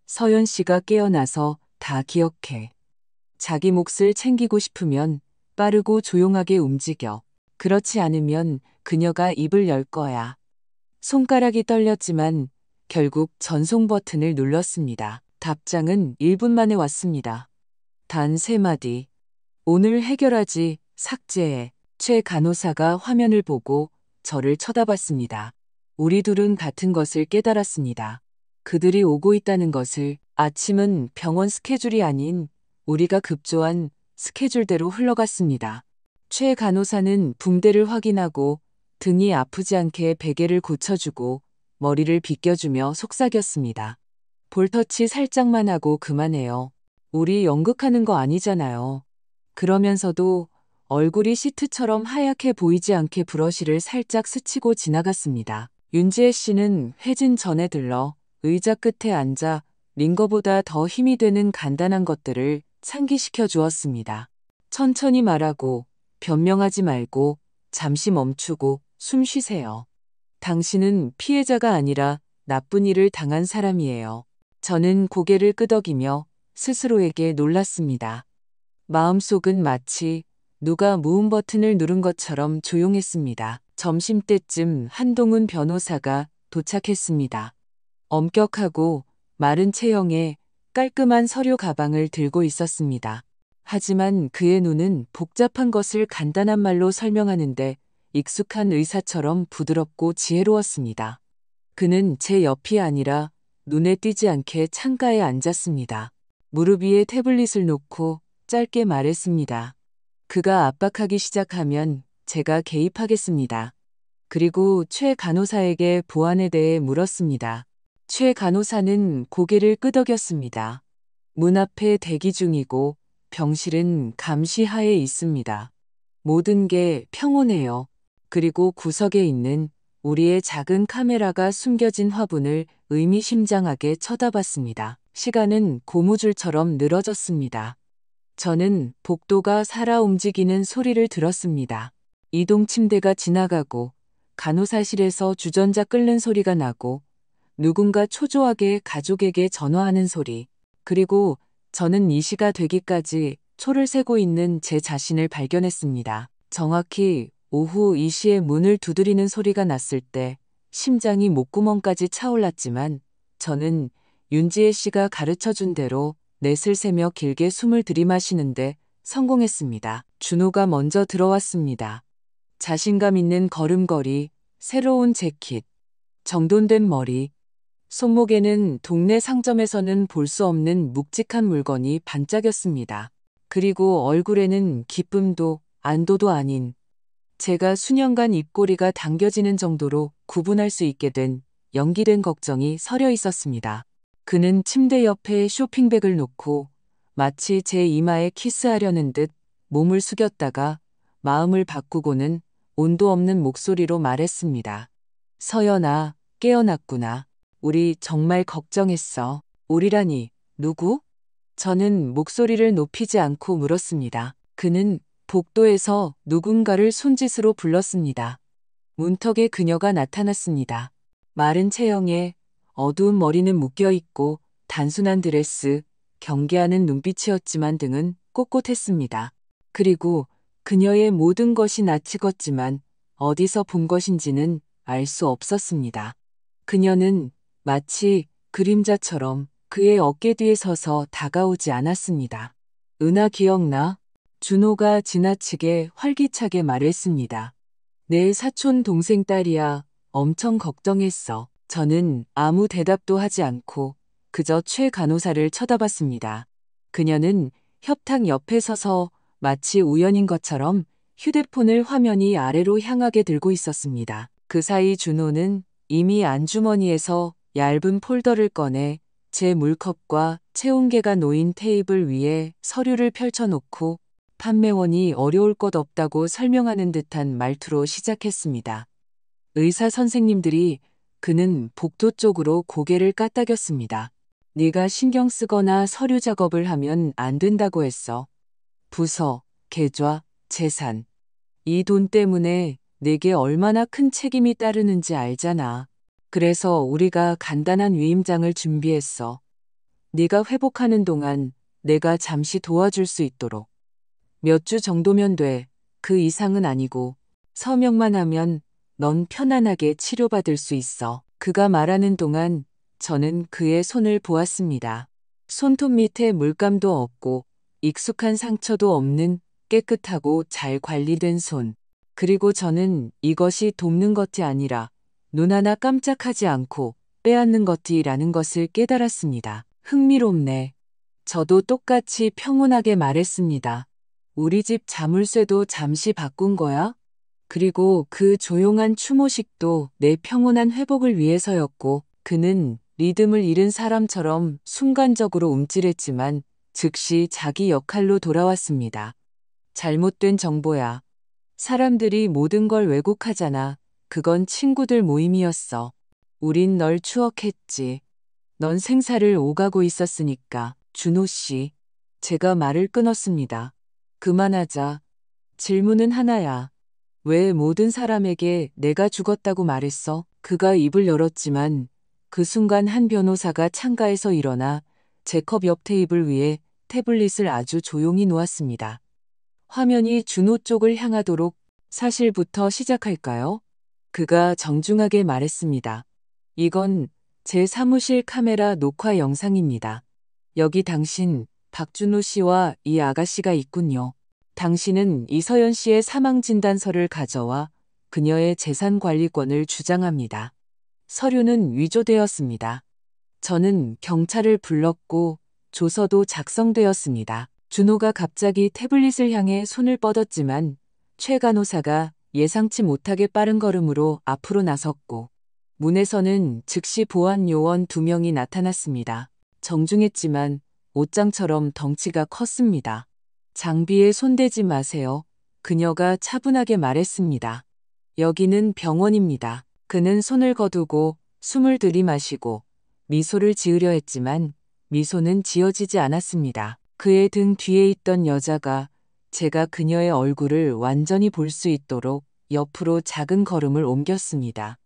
서연 씨가 깨어나서 다 기억해. 자기 몫을 챙기고 싶으면 빠르고 조용하게 움직여. 그렇지 않으면 그녀가 입을 열 거야. 손가락이 떨렸지만 결국 전송 버튼을 눌렀습니다. 답장은 1분 만에 왔습니다. 단 3마디. 오늘 해결하지, 삭제해. 최 간호사가 화면을 보고 저를 쳐다봤습니다. 우리 둘은 같은 것을 깨달았습니다. 그들이 오고 있다는 것을. 아침은 병원 스케줄이 아닌 우리가 급조한 스케줄대로 흘러갔습니다. 최 간호사는 붕대를 확인하고 등이 아프지 않게 베개를 고쳐주고 머리를 빗겨주며 속삭였습니다. 볼터치 살짝만 하고 그만해요. 우리 연극하는 거 아니잖아요. 그러면서도 얼굴이 시트처럼 하얗게 보이지 않게 브러쉬를 살짝 스치고 지나갔습니다. 윤지혜 씨는 회진 전에 들러 의자 끝에 앉아 링거보다 더 힘이 되는 간단한 것들을 상기시켜 주었습니다. 천천히 말하고 변명하지 말고 잠시 멈추고 숨 쉬세요. 당신은 피해자가 아니라 나쁜 일을 당한 사람이에요. 저는 고개를 끄덕이며 스스로에게 놀랐습니다. 마음속은 마치 누가 무음 버튼을 누른 것처럼 조용했습니다. 점심때쯤 한동훈 변호사가 도착했습니다. 엄격하고 마른 체형에 깔끔한 서류 가방을 들고 있었습니다. 하지만 그의 눈은 복잡한 것을 간단한 말로 설명하는데 익숙한 의사처럼 부드럽고 지혜로웠습니다. 그는 제 옆이 아니라 눈에 띄지 않게 창가에 앉았습니다. 무릎 위에 태블릿을 놓고 짧게 말했습니다. 그가 압박하기 시작하면 제가 개입하겠습니다. 그리고 최 간호사에게 보안에 대해 물었습니다. 최 간호사는 고개를 끄덕였습니다. 문 앞에 대기 중이고 병실은 감시하에 있습니다. 모든 게 평온해요. 그리고 구석에 있는 우리의 작은 카메라가 숨겨진 화분을 의미심장하게 쳐다봤습니다. 시간은 고무줄처럼 늘어졌습니다. 저는 복도가 살아 움직이는 소리를 들었습니다. 이동 침대가 지나가고 간호사실에서 주전자 끓는 소리가 나고 누군가 초조하게 가족에게 전화하는 소리. 그리고 저는 이 시가 되기까지 초를 세고 있는 제 자신을 발견했습니다. 정확히 오후 2시에 문을 두드리는 소리가 났을 때 심장이 목구멍까지 차올랐지만 저는 윤지혜 씨가 가르쳐준 대로 넷을 세며 길게 숨을 들이마시는데 성공했습니다. 준호가 먼저 들어왔습니다. 자신감 있는 걸음걸이, 새로운 재킷, 정돈된 머리, 손목에는 동네 상점에서는 볼 수 없는 묵직한 물건이 반짝였습니다. 그리고 얼굴에는 기쁨도 안도도 아닌 제가 수년간 입꼬리가 당겨지는 정도로 구분할 수 있게 된 연기된 걱정이 서려 있었습니다. 그는 침대 옆에 쇼핑백을 놓고 마치 제 이마에 키스하려는 듯 몸을 숙였다가 마음을 바꾸고는 온도 없는 목소리로 말했습니다. 서연아, 깨어났구나. 우리 정말 걱정했어. 우리라니, 누구? 저는 목소리를 높이지 않고 물었습니다. 그는 복도에서 누군가를 손짓으로 불렀습니다. 문턱에 그녀가 나타났습니다. 마른 체형에 어두운 머리는 묶여있고 단순한 드레스, 경계하는 눈빛이었지만 등은 꼿꼿했습니다. 그리고 그녀의 모든 것이 낯익었지만 어디서 본 것인지는 알 수 없었습니다. 그녀는 마치 그림자처럼 그의 어깨 뒤에 서서 다가오지 않았습니다. 은하 기억나? 준호가 지나치게 활기차게 말했습니다. 내 사촌 동생 딸이야. 엄청 걱정했어. 저는 아무 대답도 하지 않고 그저 최 간호사를 쳐다봤습니다. 그녀는 협탁 옆에 서서 마치 우연인 것처럼 휴대폰을 화면이 아래로 향하게 들고 있었습니다. 그 사이 준호는 이미 안주머니에서 얇은 폴더를 꺼내 제 물컵과 체온계가 놓인 테이블 위에 서류를 펼쳐놓고 판매원이 어려울 것 없다고 설명하는 듯한 말투로 시작했습니다. 의사 선생님들이 그는 복도 쪽으로 고개를 까딱였습니다. 네가 신경 쓰거나 서류 작업을 하면 안 된다고 했어. 부서, 계좌, 재산. 이 돈 때문에 내게 얼마나 큰 책임이 따르는지 알잖아. 그래서 우리가 간단한 위임장을 준비했어. 네가 회복하는 동안 내가 잠시 도와줄 수 있도록. 몇 주 정도면 돼. 그 이상은 아니고. 서명만 하면 넌 편안하게 치료받을 수 있어. 그가 말하는 동안 저는 그의 손을 보았습니다. 손톱 밑에 물감도 없고 익숙한 상처도 없는 깨끗하고 잘 관리된 손. 그리고 저는 이것이 돕는 것이 아니라 눈 하나 깜짝하지 않고 빼앗는 것이라는 것을 깨달았습니다. 흥미롭네. 저도 똑같이 평온하게 말했습니다. 우리 집 자물쇠도 잠시 바꾼 거야? 그리고 그 조용한 추모식도 내 평온한 회복을 위해서였고 그는 리듬을 잃은 사람처럼 순간적으로 움찔했지만 즉시 자기 역할로 돌아왔습니다. 잘못된 정보야. 사람들이 모든 걸 왜곡하잖아. 그건 친구들 모임이었어. 우린 널 추억했지. 넌 생사를 오가고 있었으니까. 준호 씨. 제가 말을 끊었습니다. 그만하자. 질문은 하나야. 왜 모든 사람에게 내가 죽었다고 말했어? 그가 입을 열었지만 그 순간 한 변호사가 창가에서 일어나 제 컵 옆 테이블 위에 태블릿을 아주 조용히 놓았습니다. 화면이 준호 쪽을 향하도록 사실부터 시작할까요? 그가 정중하게 말했습니다. 이건 제 사무실 카메라 녹화 영상입니다. 여기 당신 박준호 씨와 이 아가씨가 있군요. 당신은 이서연 씨의 사망진단서를 가져와 그녀의 재산 관리권을 주장합니다. 서류는 위조되었습니다. 저는 경찰을 불렀고 조서도 작성되었습니다. 준호가 갑자기 태블릿을 향해 손을 뻗었지만 최 간호사가 예상치 못하게 빠른 걸음으로 앞으로 나섰고 문에서는 즉시 보안 요원 2명이 나타났습니다. 정중했지만 옷장처럼 덩치가 컸습니다. 장비에 손대지 마세요. 그녀가 차분하게 말했습니다. 여기는 병원입니다. 그는 손을 거두고 숨을 들이마시고 미소를 지으려 했지만 미소는 지어지지 않았습니다. 그의 등 뒤에 있던 여자가 제가 그녀의 얼굴을 완전히 볼 수 있도록 옆으로 작은 걸음을 옮겼습니다.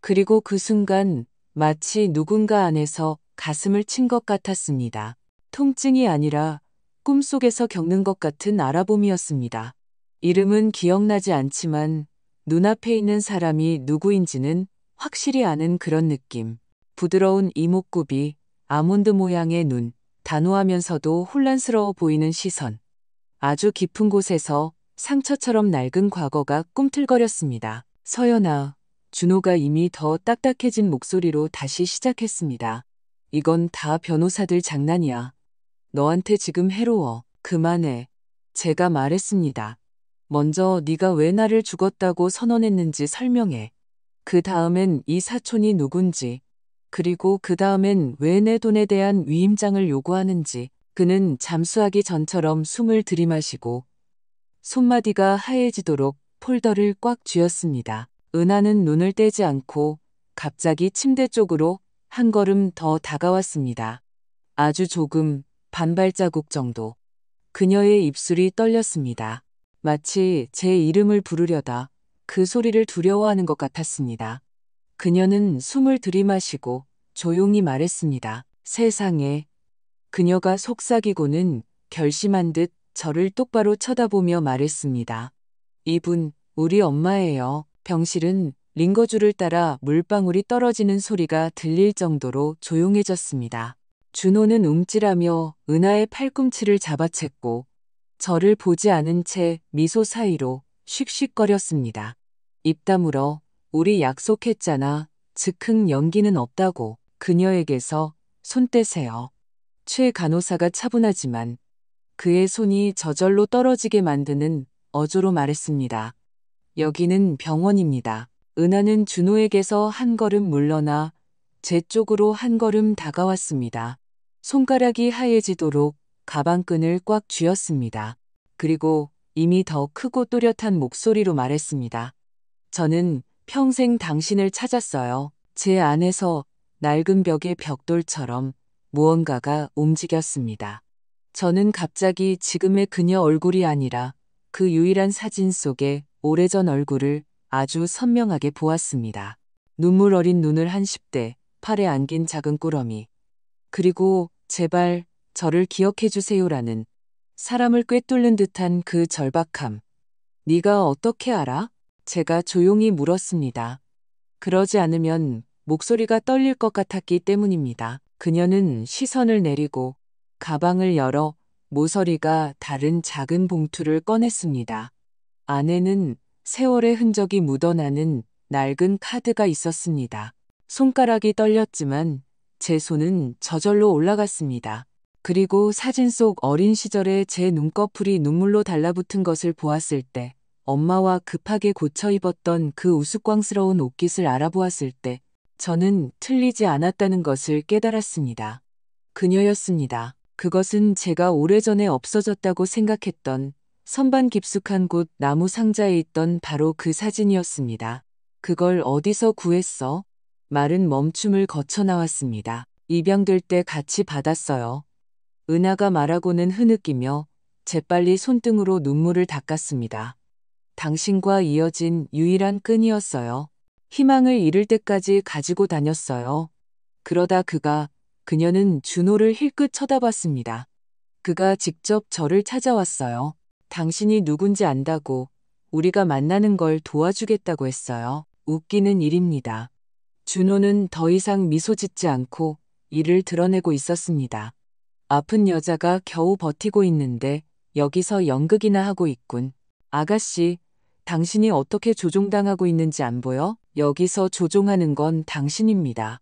그리고 그 순간 마치 누군가 안에서 가슴을 친 것 같았습니다. 통증이 아니라 꿈속에서 겪는 것 같은 알아봄이었습니다. 이름은 기억나지 않지만 눈앞에 있는 사람이 누구인지는 확실히 아는 그런 느낌. 부드러운 이목구비, 아몬드 모양의 눈, 단호하면서도 혼란스러워 보이는 시선. 아주 깊은 곳에서 상처처럼 낡은 과거가 꿈틀거렸습니다. 서연아, 준호가 이미 더 딱딱해진 목소리로 다시 시작했습니다. 이건 다 변호사들 장난이야. 너한테 지금 해로워. 그만해. 제가 말했습니다. 먼저 네가 왜 나를 죽었다고 선언했는지 설명해. 그 다음엔 이 사촌이 누군지, 그리고 그 다음엔 왜 내 돈에 대한 위임장을 요구하는지. 그는 잠수하기 전처럼 숨을 들이마시고 손마디가 하얘지도록 폴더를 꽉 쥐었습니다. 은하는 눈을 떼지 않고 갑자기 침대 쪽으로 한 걸음 더 다가왔습니다. 아주 조금, 반발자국 정도. 그녀의 입술이 떨렸습니다. 마치 제 이름을 부르려다 그 소리를 두려워하는 것 같았습니다. 그녀는 숨을 들이마시고 조용히 말했습니다. 세상에. 그녀가 속삭이고는 결심한 듯 저를 똑바로 쳐다보며 말했습니다. 이분, 우리 엄마예요. 병실은 링거줄을 따라 물방울이 떨어지는 소리가 들릴 정도로 조용해졌습니다. 준호는 움찔하며 은하의 팔꿈치를 잡아챘고 저를 보지 않은 채 미소 사이로 씩씩거렸습니다. 입 다물어. 우리 약속했잖아. 즉흥 연기는 없다고. 그녀에게서 손 떼세요. 최 간호사가 차분하지만 그의 손이 저절로 떨어지게 만드는 어조로 말했습니다. 여기는 병원입니다. 은하는 준호에게서 한 걸음 물러나 제 쪽으로 한 걸음 다가왔습니다. 손가락이 하얘지도록 가방끈을 꽉 쥐었습니다. 그리고 이미 더 크고 또렷한 목소리로 말했습니다. 저는 평생 당신을 찾았어요. 제 안에서 낡은 벽의 벽돌처럼 무언가가 움직였습니다. 저는 갑자기 지금의 그녀 얼굴이 아니라 그 유일한 사진 속의 오래전 얼굴을 아주 선명하게 보았습니다. 눈물 어린 눈을 한 10대, 팔에 안긴 작은 꾸러미. 그리고 제발 저를 기억해 주세요라는 사람을 꿰뚫는 듯한 그 절박함. 네가 어떻게 알아? 제가 조용히 물었습니다. 그러지 않으면 목소리가 떨릴 것 같았기 때문입니다. 그녀는 시선을 내리고 가방을 열어 모서리가 다른 작은 봉투를 꺼냈습니다. 안에는 세월의 흔적이 묻어나는 낡은 카드가 있었습니다. 손가락이 떨렸지만 제 손은 저절로 올라갔습니다. 그리고 사진 속 어린 시절의 제 눈꺼풀이 눈물로 달라붙은 것을 보았을 때, 엄마와 급하게 고쳐 입었던 그 우스꽝스러운 옷깃을 알아보았을 때, 저는 틀리지 않았다는 것을 깨달았습니다. 그녀였습니다. 그것은 제가 오래전에 없어졌다고 생각했던 선반 깊숙한 곳 나무 상자에 있던 바로 그 사진이었습니다. 그걸 어디서 구했어? 말은 멈춤을 거쳐 나왔습니다. 입양될 때 같이 받았어요. 은하가 말하고는 흐느끼며 재빨리 손등으로 눈물을 닦았습니다. 당신과 이어진 유일한 끈이었어요. 희망을 잃을 때까지 가지고 다녔어요. 그러다 그녀는 준호를 힐끗 쳐다봤습니다. 그가 직접 저를 찾아왔어요. 당신이 누군지 안다고 우리가 만나는 걸 도와주겠다고 했어요. 웃기는 일입니다. 준호는 더 이상 미소 짓지 않고 이를 드러내고 있었습니다. 아픈 여자가 겨우 버티고 있는데 여기서 연극이나 하고 있군. 아가씨, 당신이 어떻게 조종당하고 있는지 안 보여? 여기서 조종하는 건 당신입니다.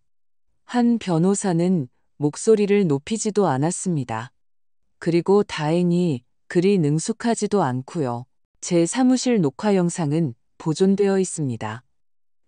한 변호사는 목소리를 높이지도 않았습니다. 그리고 다행히 그리 능숙하지도 않고요. 제 사무실 녹화 영상은 보존되어 있습니다.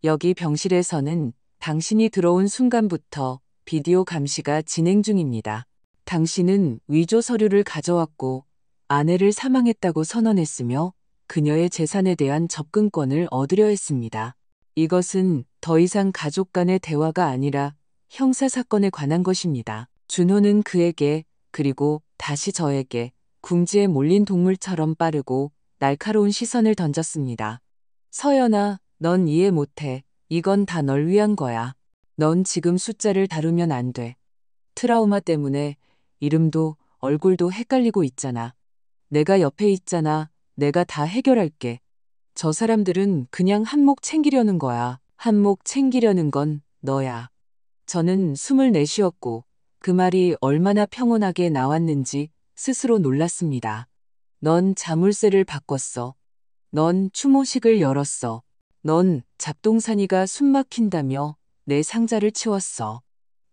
여기 병실에서는 당신이 들어온 순간부터 비디오 감시가 진행 중입니다. 당신은 위조 서류를 가져왔고 아내를 사망했다고 선언했으며 그녀의 재산에 대한 접근권을 얻으려 했습니다. 이것은 더 이상 가족 간의 대화가 아니라 형사사건에 관한 것입니다. 준호는 그에게 그리고 다시 저에게 궁지에 몰린 동물처럼 빠르고 날카로운 시선을 던졌습니다. 서연아, 넌 이해 못해. 이건 다 널 위한 거야. 넌 지금 숫자를 다루면 안 돼. 트라우마 때문에 이름도 얼굴도 헷갈리고 있잖아. 내가 옆에 있잖아. 내가 다 해결할게. 저 사람들은 그냥 한몫 챙기려는 거야. 한몫 챙기려는 건 너야. 저는 숨을 내쉬었고 그 말이 얼마나 평온하게 나왔는지 스스로 놀랐습니다. 넌 자물쇠를 바꿨어. 넌 추모식을 열었어. 넌 잡동사니가 숨막힌다며 내 상자를 치웠어.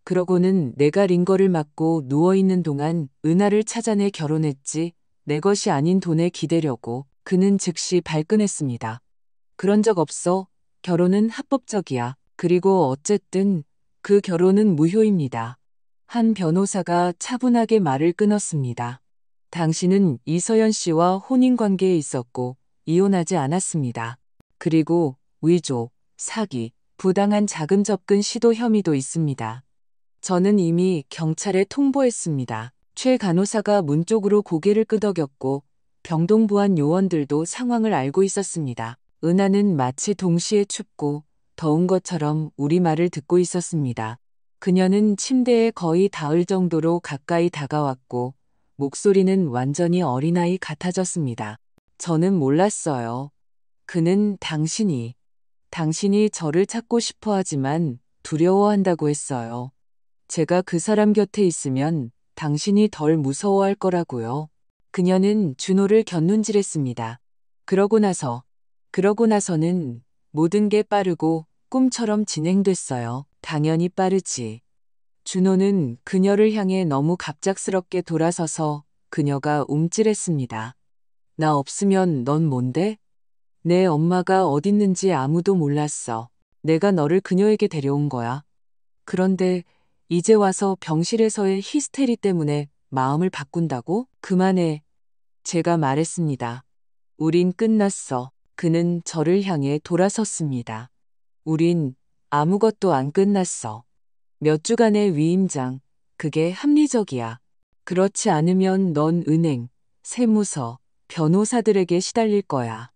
그러고는 내가 링거를 맞고 누워있는 동안 은하를 찾아내 결혼했지. 내 것이 아닌 돈에 기대려고. 그는 즉시 발끈했습니다. 그런 적 없어. 결혼은 합법적이야. 그리고 어쨌든 그 결혼은 무효입니다. 한 변호사가 차분하게 말을 끊었습니다. 당신은 이서연 씨와 혼인관계에 있었고 이혼하지 않았습니다. 그리고 위조, 사기, 부당한 자금 접근 시도 혐의도 있습니다. 저는 이미 경찰에 통보했습니다. 최 간호사가 문 쪽으로 고개를 끄덕였고 병동부안 요원들도 상황을 알고 있었습니다. 은하는 마치 동시에 춥고 더운 것처럼 우리 말을 듣고 있었습니다. 그녀는 침대에 거의 닿을 정도로 가까이 다가왔고 목소리는 완전히 어린아이 같아졌습니다. 저는 몰랐어요. 그는 당신이 저를 찾고 싶어 하지만 두려워한다고 했어요. 제가 그 사람 곁에 있으면 당신이 덜 무서워할 거라고요. 그녀는 준호를 곁눈질했습니다. 그러고 나서는 모든 게 빠르고 꿈처럼 진행됐어요. 당연히 빠르지. 준호는 그녀를 향해 너무 갑작스럽게 돌아서서 그녀가 움찔했습니다. 나 없으면 넌 뭔데? 내 엄마가 어딨는지 아무도 몰랐어. 내가 너를 그녀에게 데려온 거야. 그런데 이제 와서 병실에서의 히스테리 때문에 마음을 바꾼다고? 그만해. 제가 말했습니다. 우린 끝났어. 그는 저를 향해 돌아섰습니다. 우린 아무것도 안 끝났어. 몇 주간의 위임장, 그게 합리적이야. 그렇지 않으면 넌 은행, 세무서, 변호사들에게 시달릴 거야.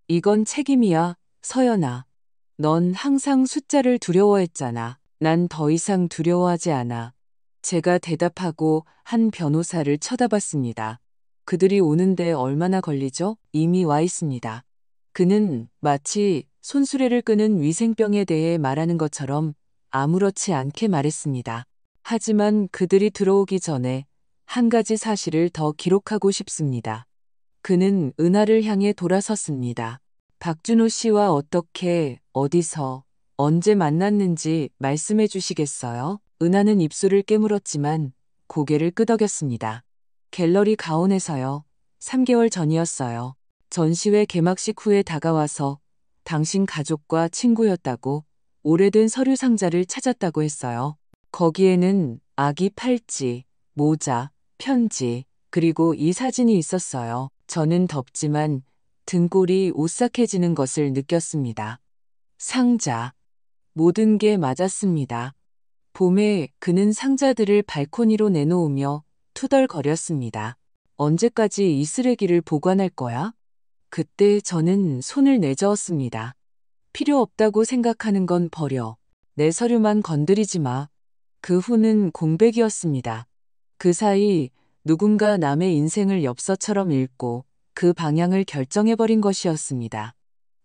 이건 책임이야, 서연아. 넌 항상 숫자를 두려워했잖아. 난 더 이상 두려워하지 않아. 제가 대답하고 한 변호사를 쳐다봤습니다. 그들이 오는데 얼마나 걸리죠? 이미 와 있습니다. 그는 마치 손수레를 끄는 위생병에 대해 말하는 것처럼 아무렇지 않게 말했습니다. 하지만 그들이 들어오기 전에 한 가지 사실을 더 기록하고 싶습니다. 그는 은하를 향해 돌아섰습니다. 박준호 씨와 어떻게, 어디서, 언제 만났는지 말씀해 주시겠어요? 은하는 입술을 깨물었지만 고개를 끄덕였습니다. 갤러리 가온에서요. 3개월 전이었어요. 전시회 개막식 후에 다가와서 당신 가족과 친구였다고 오래된 서류 상자를 찾았다고 했어요. 거기에는 아기 팔찌, 모자, 편지, 그리고 이 사진이 있었어요. 저는 덥지만 등골이 오싹해지는 것을 느꼈습니다. 상자. 모든 게 맞았습니다. 봄에 그는 상자들을 발코니로 내놓으며 투덜거렸습니다. 언제까지 이 쓰레기를 보관할 거야? 그때 저는 손을 내저었습니다. 필요 없다고 생각하는 건 버려. 내 서류만 건드리지 마. 그 후는 공백이었습니다. 그 사이 누군가 남의 인생을 엽서처럼 읽고 그 방향을 결정해버린 것이었습니다.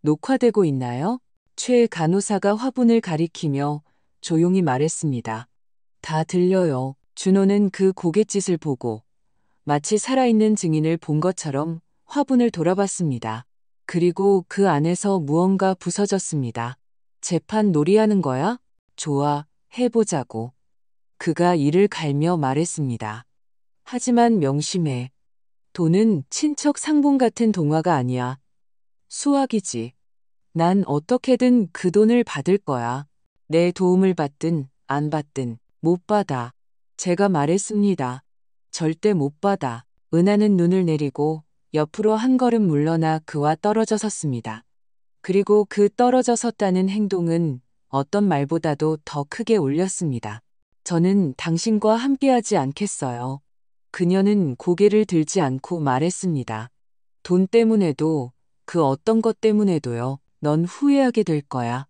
녹화되고 있나요? 최 간호사가 화분을 가리키며 조용히 말했습니다. 다 들려요. 준호는 그 고갯짓을 보고 마치 살아있는 증인을 본 것처럼 화분을 돌아봤습니다. 그리고 그 안에서 무언가 부서졌습니다. 재판 놀이하는 거야? 좋아, 해보자고. 그가 이를 갈며 말했습니다. 하지만 명심해. 돈은 친척 상봉 같은 동화가 아니야. 수학이지. 난 어떻게든 그 돈을 받을 거야. 내 도움을 받든 안 받든 못 받아. 제가 말했습니다. 절대 못 받아. 은하는 눈을 내리고 옆으로 한 걸음 물러나 그와 떨어져 섰습니다. 그리고 그 떨어져 섰다는 행동은 어떤 말보다도 더 크게 울렸습니다. 저는 당신과 함께하지 않겠어요. 그녀는 고개를 들지 않고 말했습니다. 돈 때문에도 그 어떤 것 때문에도요. 넌 후회하게 될 거야.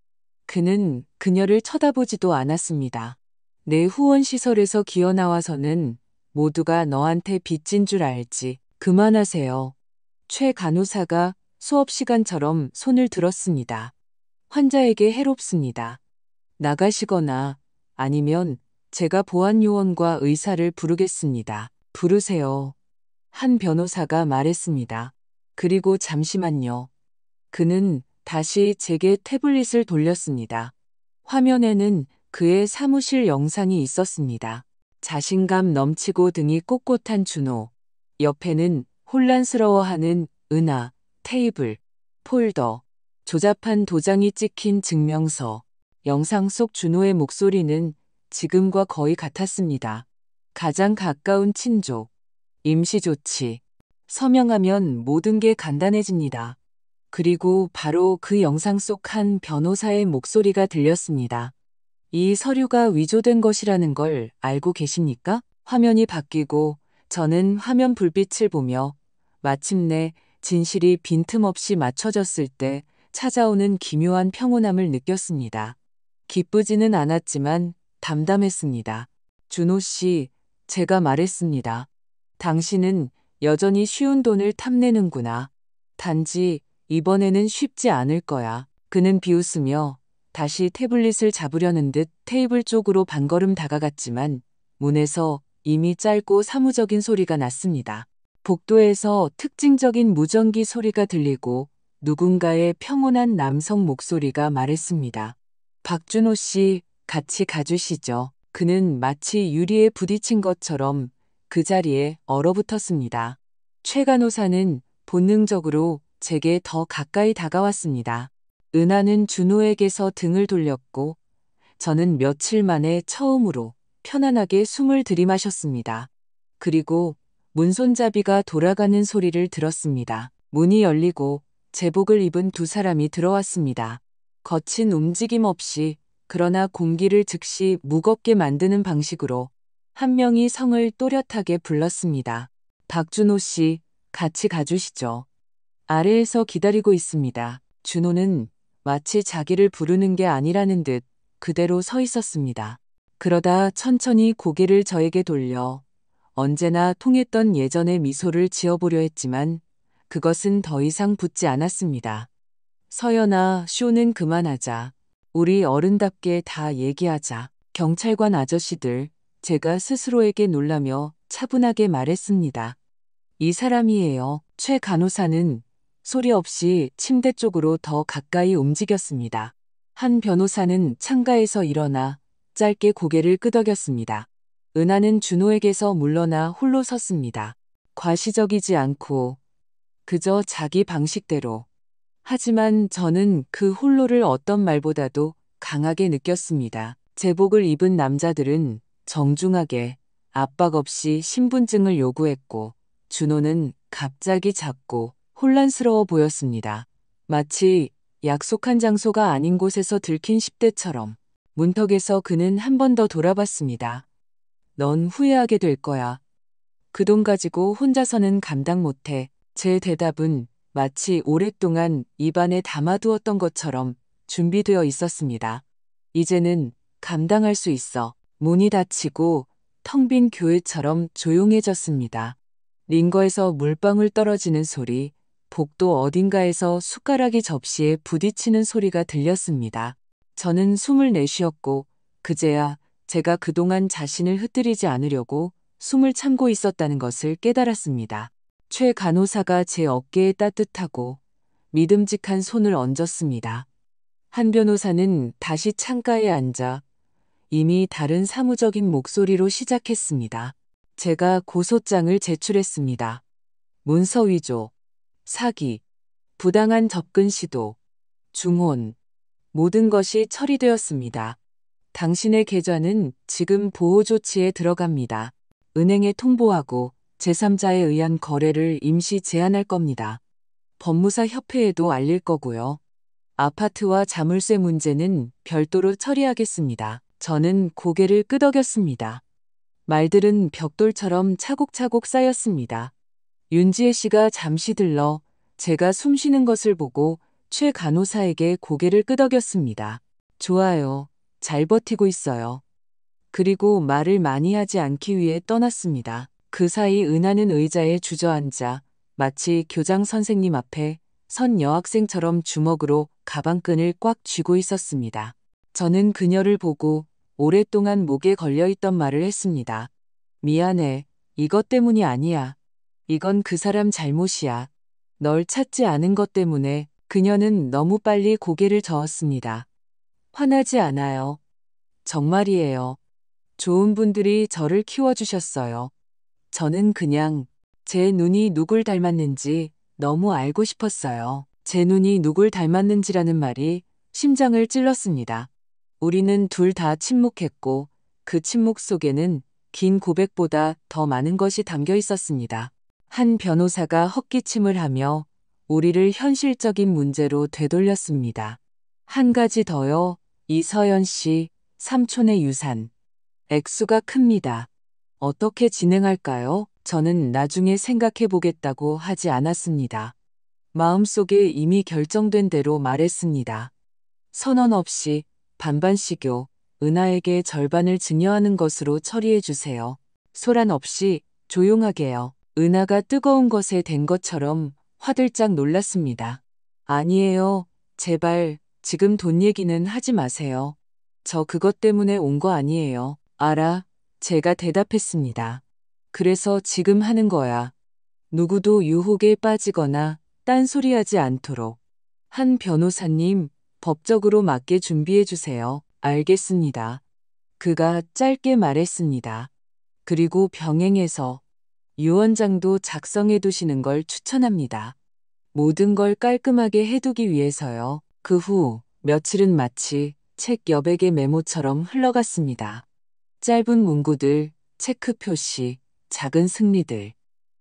그는 그녀를 쳐다보지도 않았습니다. 내 후원시설에서 기어나와서는 모두가 너한테 빚진 줄 알지. 그만하세요. 최 간호사가 수업 시간처럼 손을 들었습니다. 환자에게 해롭습니다. 나가시거나 아니면 제가 보안요원과 의사를 부르겠습니다. 부르세요. 한 변호사가 말했습니다. 그리고 잠시만요. 그는 다시 제게 태블릿을 돌렸습니다. 화면에는 그의 사무실 영상이 있었습니다. 자신감 넘치고 등이 꼿꼿한 준호. 옆에는 혼란스러워하는 은하, 테이블, 폴더, 조잡한 도장이 찍힌 증명서. 영상 속 준호의 목소리는 지금과 거의 같았습니다. 가장 가까운 친족. 임시조치. 서명하면 모든 게 간단해집니다. 그리고 바로 그 영상 속 한 변호사의 목소리가 들렸습니다. 이 서류가 위조된 것이라는 걸 알고 계십니까? 화면이 바뀌고 저는 화면 불빛을 보며 마침내 진실이 빈틈없이 맞춰졌을 때 찾아오는 기묘한 평온함을 느꼈습니다. 기쁘지는 않았지만 담담했습니다. 준호 씨, 제가 말했습니다. 당신은 여전히 쉬운 돈을 탐내는구나. 단지 이번에는 쉽지 않을 거야. 그는 비웃으며 다시 태블릿을 잡으려는 듯 테이블 쪽으로 반걸음 다가갔지만 문에서 이미 짧고 사무적인 소리가 났습니다. 복도에서 특징적인 무전기 소리가 들리고 누군가의 평온한 남성 목소리가 말했습니다. 박준호 씨, 같이 가주시죠. 그는 마치 유리에 부딪힌 것처럼 그 자리에 얼어붙었습니다. 최 간호사는 본능적으로 제게 더 가까이 다가왔습니다. 은하는 준호에게서 등을 돌렸고 저는 며칠 만에 처음으로 편안하게 숨을 들이마셨습니다. 그리고 문손잡이가 돌아가는 소리를 들었습니다. 문이 열리고 제복을 입은 두 사람이 들어왔습니다. 거친 움직임 없이 그러나 공기를 즉시 무겁게 만드는 방식으로 한 명이 성을 또렷하게 불렀습니다. 박준호 씨, 같이 가주시죠. 아래에서 기다리고 있습니다. 준호는 마치 자기를 부르는 게 아니라는 듯 그대로 서 있었습니다. 그러다 천천히 고개를 저에게 돌려 언제나 통했던 예전의 미소를 지어보려 했지만 그것은 더 이상 붙지 않았습니다. 서연아, 쇼는 그만하자. 우리 어른답게 다 얘기하자. 경찰관 아저씨들, 제가 스스로에게 놀라며 차분하게 말했습니다. 이 사람이에요. 최 간호사는 소리 없이 침대 쪽으로 더 가까이 움직였습니다. 한 변호사는 창가에서 일어나 짧게 고개를 끄덕였습니다. 은하는 준호에게서 물러나 홀로 섰습니다. 과시적이지 않고 그저 자기 방식대로. 하지만 저는 그 홀로를 어떤 말보다도 강하게 느꼈습니다. 제복을 입은 남자들은 정중하게 압박 없이 신분증을 요구했고 준호는 갑자기 작고 혼란스러워 보였습니다. 마치 약속한 장소가 아닌 곳에서 들킨 10대처럼. 문턱에서 그는 한 번 더 돌아봤습니다. 넌 후회하게 될 거야. 그 돈 가지고 혼자서는 감당 못해. 제 대답은 마치 오랫동안 입안에 담아두었던 것처럼 준비되어 있었습니다. 이제는 감당할 수 있어. 문이 닫히고 텅 빈 교회처럼 조용해졌습니다. 링거에서 물방울 떨어지는 소리, 복도 어딘가에서 숟가락이 접시에 부딪히는 소리가 들렸습니다. 저는 숨을 내쉬었고 그제야 제가 그동안 자신을 흩뜨리지 않으려고 숨을 참고 있었다는 것을 깨달았습니다. 최 간호사가 제 어깨에 따뜻하고 믿음직한 손을 얹었습니다. 한 변호사는 다시 창가에 앉아 이미 다른 사무적인 목소리로 시작했습니다. 제가 고소장을 제출했습니다. 문서 위조, 사기, 부당한 접근 시도, 중혼, 모든 것이 처리되었습니다. 당신의 계좌는 지금 보호 조치에 들어갑니다. 은행에 통보하고 제3자에 의한 거래를 임시 제한할 겁니다. 법무사 협회에도 알릴 거고요. 아파트와 자물쇠 문제는 별도로 처리하겠습니다. 저는 고개를 끄덕였습니다. 말들은 벽돌처럼 차곡차곡 쌓였습니다. 윤지혜 씨가 잠시 들러 제가 숨쉬는 것을 보고 최 간호사에게 고개를 끄덕였습니다. 좋아요. 잘 버티고 있어요. 그리고 말을 많이 하지 않기 위해 떠났습니다. 그 사이 은하는 의자에 주저앉아 마치 교장 선생님 앞에 선 여학생처럼 주먹으로 가방끈을 꽉 쥐고 있었습니다. 저는 그녀를 보고 오랫동안 목에 걸려있던 말을 했습니다. 미안해. 이것 때문이 아니야. 이건 그 사람 잘못이야. 널 찾지 않은 것 때문에. 그녀는 너무 빨리 고개를 저었습니다. 화나지 않아요. 정말이에요. 좋은 분들이 저를 키워주셨어요. 저는 그냥 제 눈이 누굴 닮았는지 너무 알고 싶었어요. 제 눈이 누굴 닮았는지라는 말이 심장을 찔렀습니다. 우리는 둘 다 침묵했고 그 침묵 속에는 긴 고백보다 더 많은 것이 담겨 있었습니다. 한 변호사가 헛기침을 하며 우리를 현실적인 문제로 되돌렸습니다. 한 가지 더요. 이서연 씨, 삼촌의 유산. 액수가 큽니다. 어떻게 진행할까요? 저는 나중에 생각해 보겠다고 하지 않았습니다. 마음속에 이미 결정된 대로 말했습니다. 선언 없이 반반씩요. 은하에게 절반을 증여하는 것으로 처리해 주세요. 소란 없이 조용하게요. 은하가 뜨거운 것에 댄 것처럼 화들짝 놀랐습니다. 아니에요. 제발 지금 돈 얘기는 하지 마세요. 저 그것 때문에 온 거 아니에요. 알아. 제가 대답했습니다. 그래서 지금 하는 거야. 누구도 유혹에 빠지거나 딴소리하지 않도록. 한 변호사님, 법적으로 맞게 준비해 주세요. 알겠습니다. 그가 짧게 말했습니다. 그리고 병행해서 유언장도 작성해 두시는 걸 추천합니다. 모든 걸 깔끔하게 해두기 위해서요. 그 후 며칠은 마치 책 여백의 메모처럼 흘러갔습니다. 짧은 문구들, 체크 표시, 작은 승리들.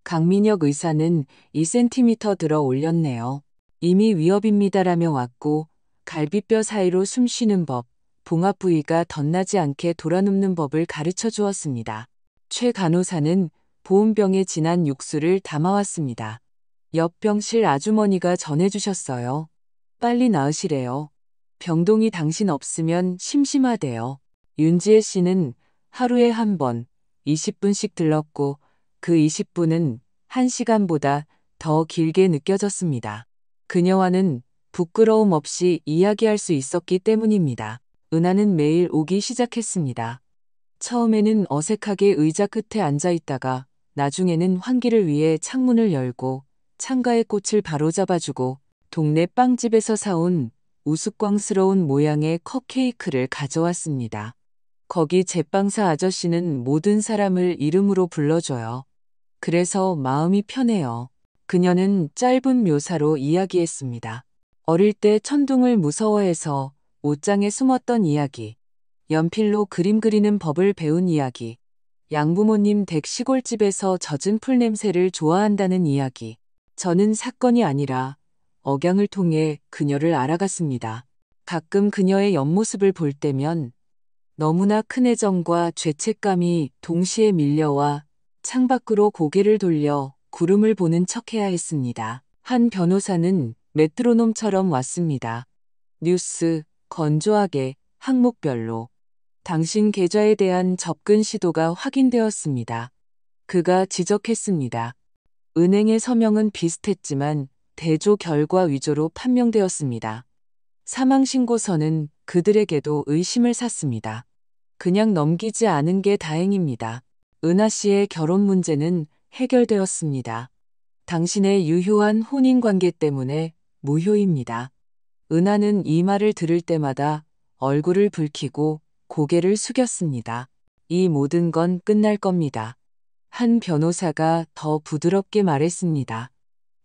강민혁 의사는 2cm 들어 올렸네요. 이미 위협입니다라며 왔고 갈비뼈 사이로 숨 쉬는 법, 봉합 부위가 덧나지 않게 돌아눕는 법을 가르쳐 주었습니다. 최 간호사는 보온병에 진한 육수를 담아왔습니다. 옆 병실 아주머니가 전해주셨어요. 빨리 나으시래요. 병동이 당신 없으면 심심하대요. 윤지혜 씨는 하루에 한 번 20분씩 들렀고 그 20분은 1시간보다 더 길게 느껴졌습니다. 그녀와는 부끄러움 없이 이야기할 수 있었기 때문입니다. 은하는 매일 오기 시작했습니다. 처음에는 어색하게 의자 끝에 앉아 있다가 나중에는 환기를 위해 창문을 열고 창가의 꽃을 바로잡아주고 동네 빵집에서 사온 우스꽝스러운 모양의 컵케이크를 가져왔습니다. 거기 제빵사 아저씨는 모든 사람을 이름으로 불러줘요. 그래서 마음이 편해요. 그녀는 짧은 묘사로 이야기했습니다. 어릴 때 천둥을 무서워해서 옷장에 숨었던 이야기, 연필로 그림 그리는 법을 배운 이야기, 양부모님 댁 시골집에서 젖은 풀 냄새를 좋아한다는 이야기. 저는 사건이 아니라 억양을 통해 그녀를 알아갔습니다. 가끔 그녀의 옆모습을 볼 때면 너무나 큰 애정과 죄책감이 동시에 밀려와 창밖으로 고개를 돌려 구름을 보는 척해야 했습니다. 한 변호사는 메트로놈처럼 왔습니다. 뉴스, 건조하게, 항목별로. 당신 계좌에 대한 접근 시도가 확인되었습니다. 그가 지적했습니다. 은행의 서명은 비슷했지만 대조 결과 위조로 판명되었습니다. 사망신고서는 그들에게도 의심을 샀습니다. 그냥 넘기지 않은 게 다행입니다. 은하 씨의 결혼 문제는 해결되었습니다. 당신의 유효한 혼인관계 때문에 무효입니다. 은하는 이 말을 들을 때마다 얼굴을 붉히고 고개를 숙였습니다. 이 모든 건 끝날 겁니다. 한 변호사가 더 부드럽게 말했습니다.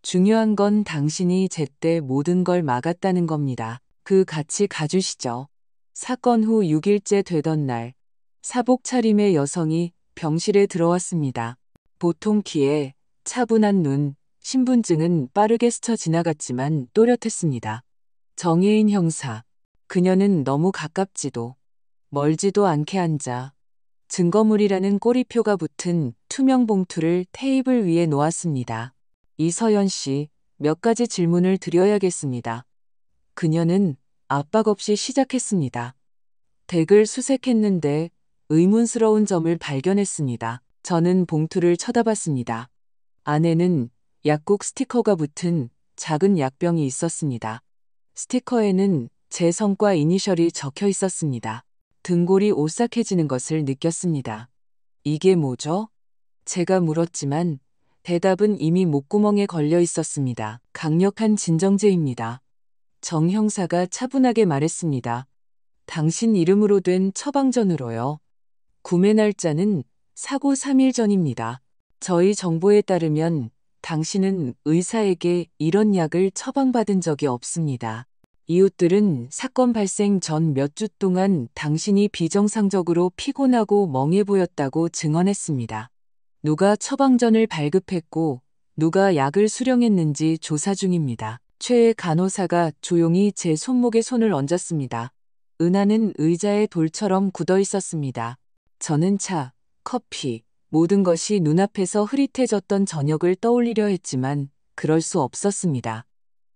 중요한 건 당신이 제때 모든 걸 막았다는 겁니다. 그 같이 가주시죠. 사건 후 6일째 되던 날, 사복 차림의 여성이 병실에 들어왔습니다. 보통 키에 차분한 눈, 신분증은 빠르게 스쳐 지나갔지만 또렷했습니다. 정혜인 형사. 그녀는 너무 가깝지도 멀지도 않게 앉아 증거물이라는 꼬리표가 붙은 투명 봉투를 테이블 위에 놓았습니다. 이서연 씨, 몇 가지 질문을 드려야겠습니다. 그녀는 압박 없이 시작했습니다. 덱을 수색했는데 의문스러운 점을 발견했습니다. 저는 봉투를 쳐다봤습니다. 안에는 약국 스티커가 붙은 작은 약병이 있었습니다. 스티커에는 제 성과 이니셜이 적혀 있었습니다. 등골이 오싹해지는 것을 느꼈습니다. 이게 뭐죠? 제가 물었지만 대답은 이미 목구멍에 걸려 있었습니다. 강력한 진정제입니다. 정 형사가 차분하게 말했습니다. 당신 이름으로 된 처방전으로요. 구매 날짜는 사고 3일 전입니다. 저희 정보에 따르면 당신은 의사에게 이런 약을 처방받은 적이 없습니다. 이웃들은 사건 발생 전 몇 주 동안 당신이 비정상적으로 피곤하고 멍해 보였다고 증언했습니다. 누가 처방전을 발급했고 누가 약을 수령했는지 조사 중입니다. 최 간호사가 조용히 제 손목에 손을 얹었습니다. 은하는 의자에 돌처럼 굳어 있었습니다. 저는 차, 커피, 모든 것이 눈앞에서 흐릿해졌던 저녁을 떠올리려 했지만 그럴 수 없었습니다.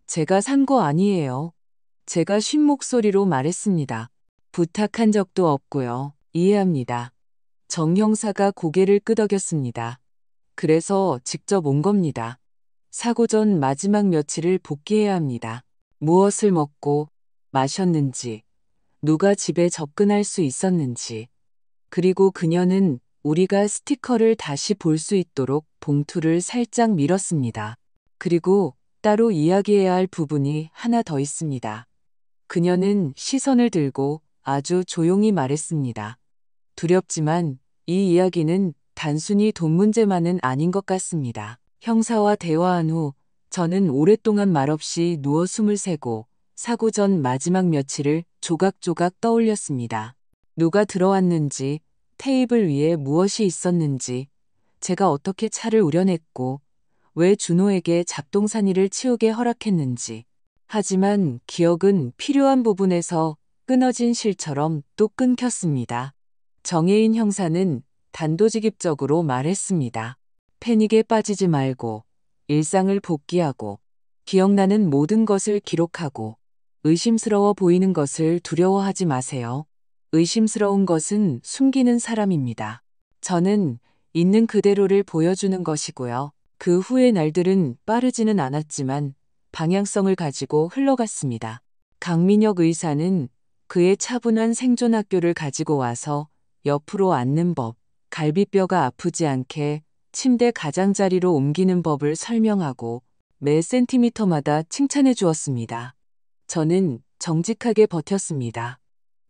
제가 산 거 아니에요. 제가 쉰 목소리로 말했습니다. 부탁한 적도 없고요. 이해합니다. 정 형사가 고개를 끄덕였습니다. 그래서 직접 온 겁니다. 사고 전 마지막 며칠을 복귀해야 합니다. 무엇을 먹고 마셨는지, 누가 집에 접근할 수 있었는지, 그리고 그녀는 우리가 스티커를 다시 볼 수 있도록 봉투를 살짝 밀었습니다. 그리고 따로 이야기해야 할 부분이 하나 더 있습니다. 그녀는 시선을 들고 아주 조용히 말했습니다. 두렵지만 이 이야기는 단순히 돈 문제만은 아닌 것 같습니다. 형사와 대화한 후 저는 오랫동안 말없이 누워 숨을 새고 사고 전 마지막 며칠을 조각조각 떠올렸습니다. 누가 들어왔는지, 테이블 위에 무엇이 있었는지, 제가 어떻게 차를 우려냈고 왜 준호에게 잡동사니를 치우게 허락했는지. 하지만 기억은 필요한 부분에서 끊어진 실처럼 또 끊겼습니다. 정혜인 형사는 단도직입적으로 말했습니다. 패닉에 빠지지 말고 일상을 복귀하고 기억나는 모든 것을 기록하고 의심스러워 보이는 것을 두려워하지 마세요. 의심스러운 것은 숨기는 사람입니다. 저는 있는 그대로를 보여주는 것이고요. 그 후의 날들은 빠르지는 않았지만 방향성을 가지고 흘러갔습니다. 강민혁 의사는 그의 차분한 생존학교를 가지고 와서 옆으로 앉는 법, 갈비뼈가 아프지 않게 침대 가장자리로 옮기는 법을 설명하고 매 센티미터마다 칭찬해 주었습니다. 저는 정직하게 버텼습니다.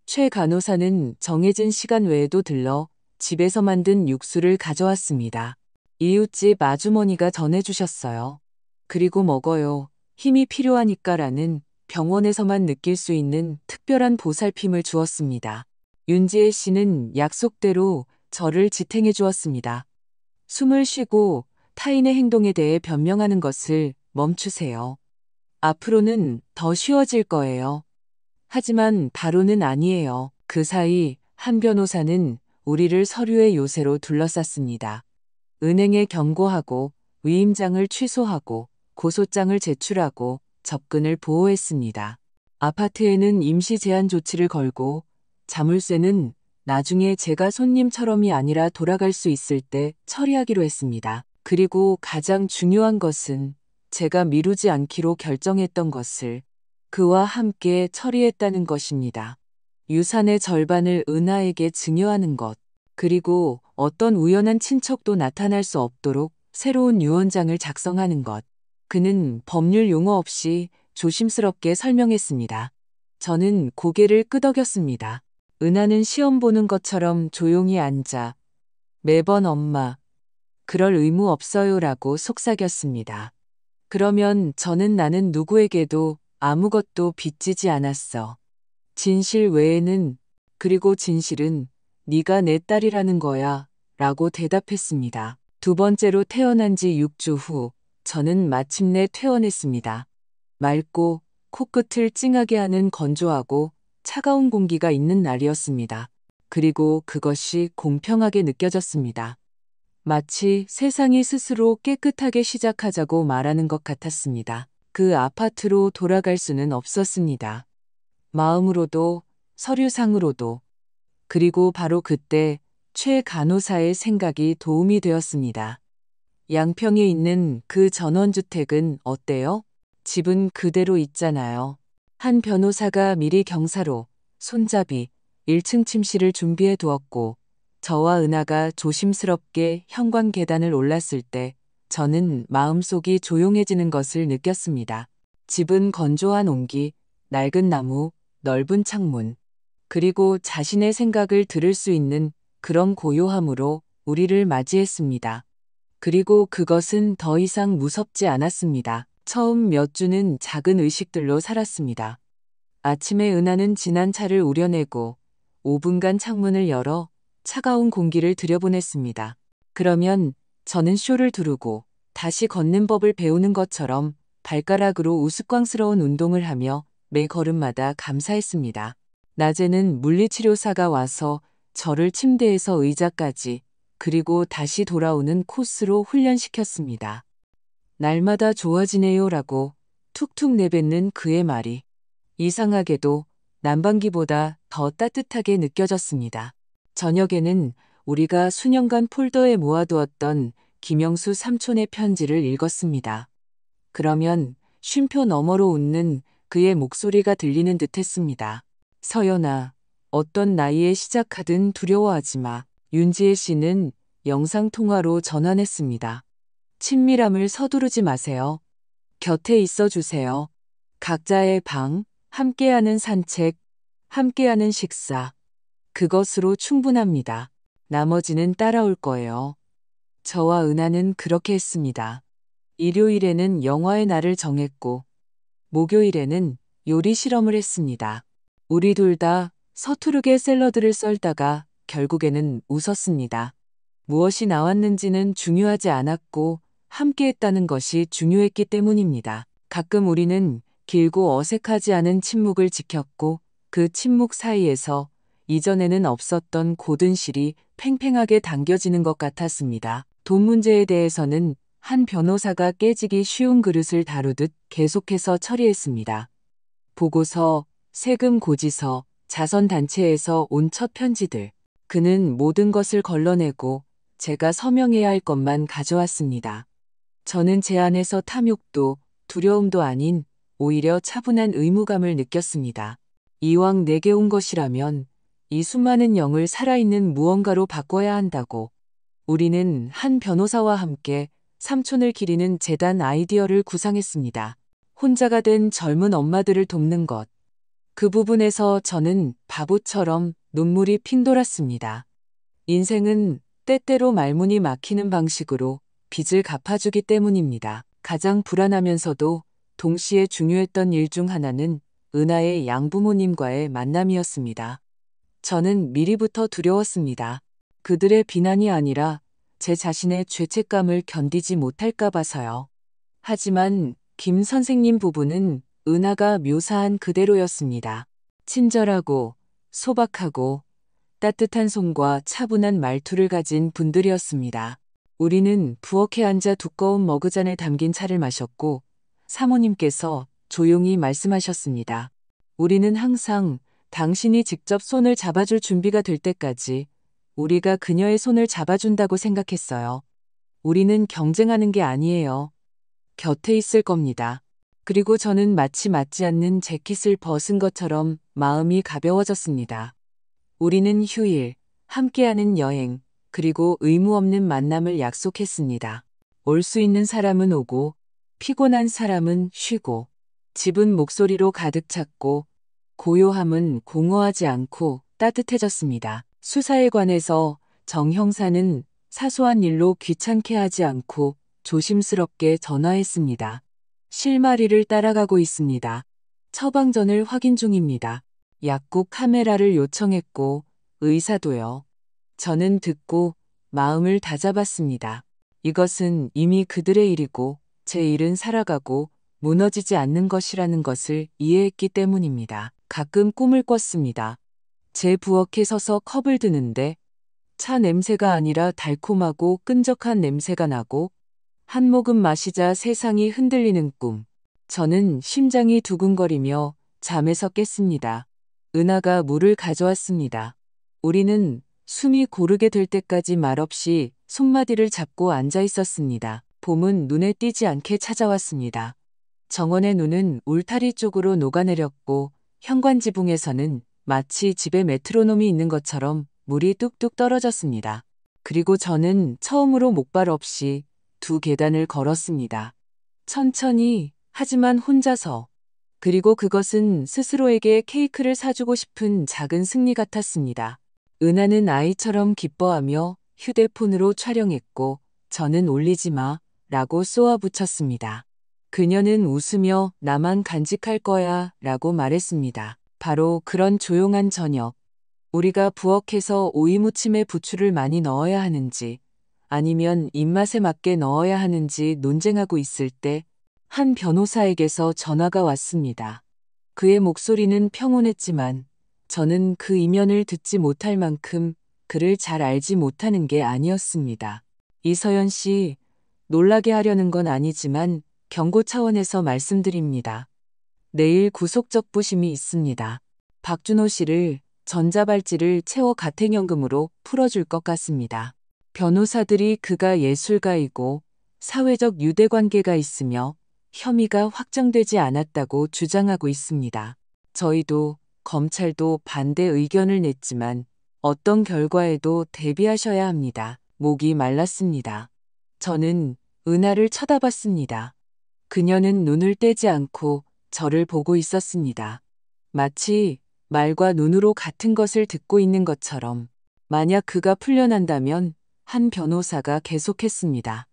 최 간호사는 정해진 시간 외에도 들러 집에서 만든 육수를 가져왔습니다. 이웃집 아주머니가 전해주셨어요. 그리고 먹어요. 힘이 필요하니까라는 병원에서만 느낄 수 있는 특별한 보살핌을 주었습니다. 윤지혜 씨는 약속대로 저를 지탱해 주었습니다. 숨을 쉬고 타인의 행동에 대해 변명하는 것을 멈추세요. 앞으로는 더 쉬워질 거예요. 하지만 바로는 아니에요. 그 사이 한 변호사는 우리를 서류의 요새로 둘러쌌습니다. 은행에 경고하고 위임장을 취소하고 고소장을 제출하고 접근을 보호했습니다. 아파트에는 임시 제한 조치를 걸고 자물쇠는 나중에 제가 손님처럼이 아니라 돌아갈 수 있을 때 처리하기로 했습니다. 그리고 가장 중요한 것은 제가 미루지 않기로 결정했던 것을 그와 함께 처리했다는 것입니다. 유산의 절반을 은하에게 증여하는 것, 그리고 어떤 우연한 친척도 나타날 수 없도록 새로운 유언장을 작성하는 것. 그는 법률 용어 없이 조심스럽게 설명했습니다. 저는 고개를 끄덕였습니다. 은하는 시험 보는 것처럼 조용히 앉아 매번 엄마, 그럴 의무 없어요라고 속삭였습니다. 그러면 저는 나는 누구에게도 아무것도 빚지지 않았어. 진실 외에는, 그리고 진실은 네가 내 딸이라는 거야 라고 대답했습니다. 두 번째로 태어난 지 6주 후 저는 마침내 퇴원했습니다. 맑고 코끝을 찡하게 하는 건조하고 차가운 공기가 있는 날이었습니다. 그리고 그것이 공평하게 느껴졌습니다. 마치 세상이 스스로 깨끗하게 시작하자고 말하는 것 같았습니다. 그 아파트로 돌아갈 수는 없었습니다. 마음으로도 서류상으로도. 그리고 바로 그때 최 간호사의 생각이 도움이 되었습니다. 양평에 있는 그 전원주택은 어때요? 집은 그대로 있잖아요. 한 변호사가 미리 경사로, 손잡이, 1층 침실을 준비해 두었고 저와 은하가 조심스럽게 현관 계단을 올랐을 때 저는 마음속이 조용해지는 것을 느꼈습니다. 집은 건조한 온기, 낡은 나무, 넓은 창문, 그리고 자신의 생각을 들을 수 있는 그런 고요함으로 우리를 맞이했습니다. 그리고 그것은 더 이상 무섭지 않았습니다. 처음 몇 주는 작은 의식들로 살았습니다. 아침에 은하는 지난 차를 우려내고 5분간 창문을 열어 차가운 공기를 들여보냈습니다. 그러면 저는 쇼를 두르고 다시 걷는 법을 배우는 것처럼 발가락으로 우스꽝스러운 운동을 하며 매 걸음마다 감사했습니다. 낮에는 물리치료사가 와서 저를 침대에서 의자까지 그리고 다시 돌아오는 코스로 훈련시켰습니다. 날마다 좋아지네요라고 툭툭 내뱉는 그의 말이 이상하게도 난방기보다 더 따뜻하게 느껴졌습니다. 저녁에는 우리가 수년간 폴더에 모아두었던 김영수 삼촌의 편지를 읽었습니다. 그러면 쉼표 너머로 웃는 그의 목소리가 들리는 듯했습니다. 서연아, 어떤 나이에 시작하든 두려워하지 마. 윤지혜 씨는 영상통화로 전환했습니다. 친밀함을 서두르지 마세요. 곁에 있어 주세요. 각자의 방, 함께하는 산책, 함께하는 식사. 그것으로 충분합니다. 나머지는 따라올 거예요. 저와 은하는 그렇게 했습니다. 일요일에는 영화의 날을 정했고, 목요일에는 요리 실험을 했습니다. 우리 둘 다 서투르게 샐러드를 썰다가 결국에는 웃었습니다. 무엇이 나왔는지는 중요하지 않았고, 함께 했다는 것이 중요했기 때문입니다. 가끔 우리는 길고 어색하지 않은 침묵을 지켰고 그 침묵 사이에서 이전에는 없었던 고든 실이 팽팽하게 당겨지는 것 같았습니다. 돈 문제에 대해서는 한 변호사가 깨지기 쉬운 그릇을 다루듯 계속해서 처리했습니다. 보고서, 세금 고지서, 자선단체에서 온 첫 편지들. 그는 모든 것을 걸러내고 제가 서명해야 할 것만 가져왔습니다. 저는 제 안에서 탐욕도 두려움도 아닌 오히려 차분한 의무감을 느꼈습니다. 이왕 내게 온 것이라면 이 수많은 영을 살아있는 무언가로 바꿔야 한다고. 우리는 한 변호사와 함께 삼촌을 기리는 재단 아이디어를 구상했습니다. 혼자가 된 젊은 엄마들을 돕는 것. 그 부분에서 저는 바보처럼 눈물이 핑 돌았습니다. 인생은 때때로 말문이 막히는 방식으로 빚을 갚아주기 때문입니다. 가장 불안하면서도 동시에 중요했던 일 중 하나는 은하의 양부모님과의 만남이었습니다. 저는 미리부터 두려웠습니다. 그들의 비난이 아니라 제 자신의 죄책감을 견디지 못할까 봐서요. 하지만 김 선생님 부부는 은하가 묘사한 그대로였습니다. 친절하고 소박하고 따뜻한 손과 차분한 말투를 가진 분들이었습니다. 우리는 부엌에 앉아 두꺼운 머그잔에 담긴 차를 마셨고 사모님께서 조용히 말씀하셨습니다. 우리는 항상 당신이 직접 손을 잡아줄 준비가 될 때까지 우리가 그녀의 손을 잡아준다고 생각했어요. 우리는 경쟁하는 게 아니에요. 곁에 있을 겁니다. 그리고 저는 마치 맞지 않는 재킷을 벗은 것처럼 마음이 가벼워졌습니다. 우리는 휴일, 함께하는 여행, 그리고 의무 없는 만남을 약속했습니다. 올 수 있는 사람은 오고, 피곤한 사람은 쉬고, 집은 목소리로 가득 찼고, 고요함은 공허하지 않고 따뜻해졌습니다. 수사에 관해서 정 형사는 사소한 일로 귀찮게 하지 않고 조심스럽게 전화했습니다. 실마리를 따라가고 있습니다. 처방전을 확인 중입니다. 약국 카메라를 요청했고 의사도요. 저는 듣고 마음을 다잡았습니다. 이것은 이미 그들의 일이고 제 일은 살아가고 무너지지 않는 것이라는 것을 이해했기 때문입니다. 가끔 꿈을 꿨습니다. 제 부엌에 서서 컵을 드는데 차 냄새가 아니라 달콤하고 끈적한 냄새가 나고 한 모금 마시자 세상이 흔들리는 꿈. 저는 심장이 두근거리며 잠에서 깼습니다. 은하가 물을 가져왔습니다. 우리는 숨이 고르게 될 때까지 말없이 손마디를 잡고 앉아 있었습니다. 봄은 눈에 띄지 않게 찾아왔습니다. 정원의 눈은 울타리 쪽으로 녹아내렸고 현관지붕에서는 마치 집에 메트로놈이 있는 것처럼 물이 뚝뚝 떨어졌습니다. 그리고 저는 처음으로 목발 없이 2계단을 걸었습니다. 천천히, 하지만 혼자서. 그리고 그것은 스스로에게 케이크를 사주고 싶은 작은 승리 같았습니다. 은하는 아이처럼 기뻐하며 휴대폰으로 촬영했고 저는 올리지 마 라고 쏘아붙였습니다. 그녀는 웃으며 나만 간직할 거야 라고 말했습니다. 바로 그런 조용한 저녁. 우리가 부엌에서 오이무침에 부추를 많이 넣어야 하는지 아니면 입맛에 맞게 넣어야 하는지 논쟁하고 있을 때 한 변호사에게서 전화가 왔습니다. 그의 목소리는 평온했지만 저는 그 이면을 듣지 못할 만큼 그를 잘 알지 못하는 게 아니었습니다. 이서연 씨, 놀라게 하려는 건 아니지만 경고 차원에서 말씀드립니다. 내일 구속적부심이 있습니다. 박준호 씨를 전자발찌를 채워 가택연금으로 풀어줄 것 같습니다. 변호사들이 그가 예술가이고 사회적 유대관계가 있으며 혐의가 확정되지 않았다고 주장하고 있습니다. 저희도 검찰도 반대 의견을 냈지만 어떤 결과에도 대비하셔야 합니다. 목이 말랐습니다. 저는 은하를 쳐다봤습니다. 그녀는 눈을 떼지 않고 저를 보고 있었습니다. 마치 말과 눈으로 같은 것을 듣고 있는 것처럼. 만약 그가 풀려난다면 한 변호사가 계속했습니다.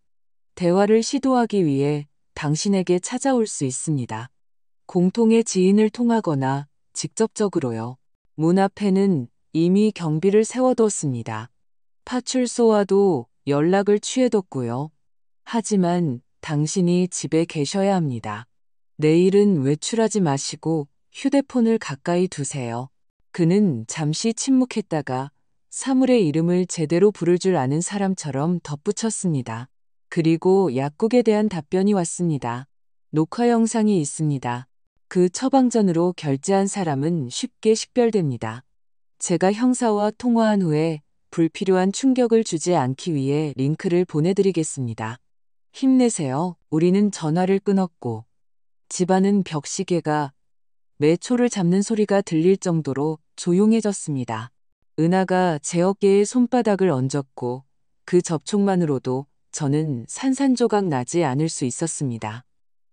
대화를 시도하기 위해 당신에게 찾아올 수 있습니다. 공통의 지인을 통하거나 직접적으로요. 문 앞에는 이미 경비를 세워뒀습니다. 파출소와도 연락을 취해뒀고요. 하지만 당신이 집에 계셔야 합니다. 내일은 외출하지 마시고 휴대폰을 가까이 두세요. 그는 잠시 침묵했다가 사물의 이름을 제대로 부를 줄 아는 사람처럼 덧붙였습니다. 그리고 약국에 대한 답변이 왔습니다. 녹화 영상이 있습니다. 그 처방전으로 결제한 사람은 쉽게 식별됩니다. 제가 형사와 통화한 후에 불필요한 충격을 주지 않기 위해 링크를 보내드리겠습니다. 힘내세요. 우리는 전화를 끊었고 집안은 벽시계가 매초를 잡는 소리가 들릴 정도로 조용해졌습니다. 은하가 제 어깨에 손바닥을 얹었고 그 접촉만으로도 저는 산산조각 나지 않을 수 있었습니다.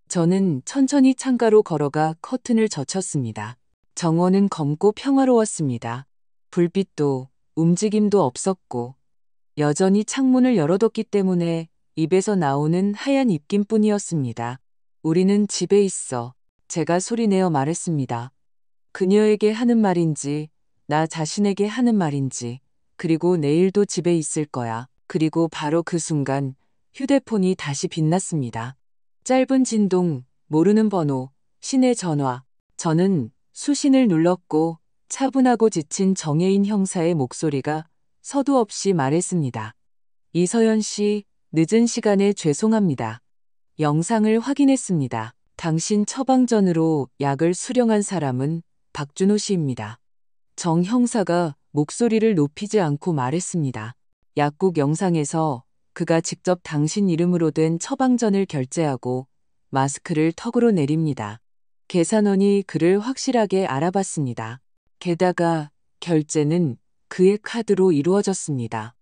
저는 천천히 창가로 걸어가 커튼을 젖혔습니다. 정원은 검고 평화로웠습니다. 불빛도 움직임도 없었고 여전히 창문을 열어뒀기 때문에 입에서 나오는 하얀 입김뿐이었습니다. 우리는 집에 있어. 제가 소리내어 말했습니다. 그녀에게 하는 말인지 나 자신에게 하는 말인지 그리고 내일도 집에 있을 거야. 그리고 바로 그 순간 휴대폰이 다시 빛났습니다. 짧은 진동, 모르는 번호, 신의 전화. 저는 수신을 눌렀고 차분하고 지친 정혜인 형사의 목소리가 서두 없이 말했습니다. 이서연 씨, 늦은 시간에 죄송합니다. 영상을 확인했습니다. 당신 처방전으로 약을 수령한 사람은 박준호 씨입니다. 정 형사가 목소리를 높이지 않고 말했습니다. 약국 영상에서 그가 직접 당신 이름으로 된 처방전을 결제하고 마스크를 턱으로 내립니다. 계산원이 그를 확실하게 알아봤습니다. 게다가 결제는 그의 카드로 이루어졌습니다.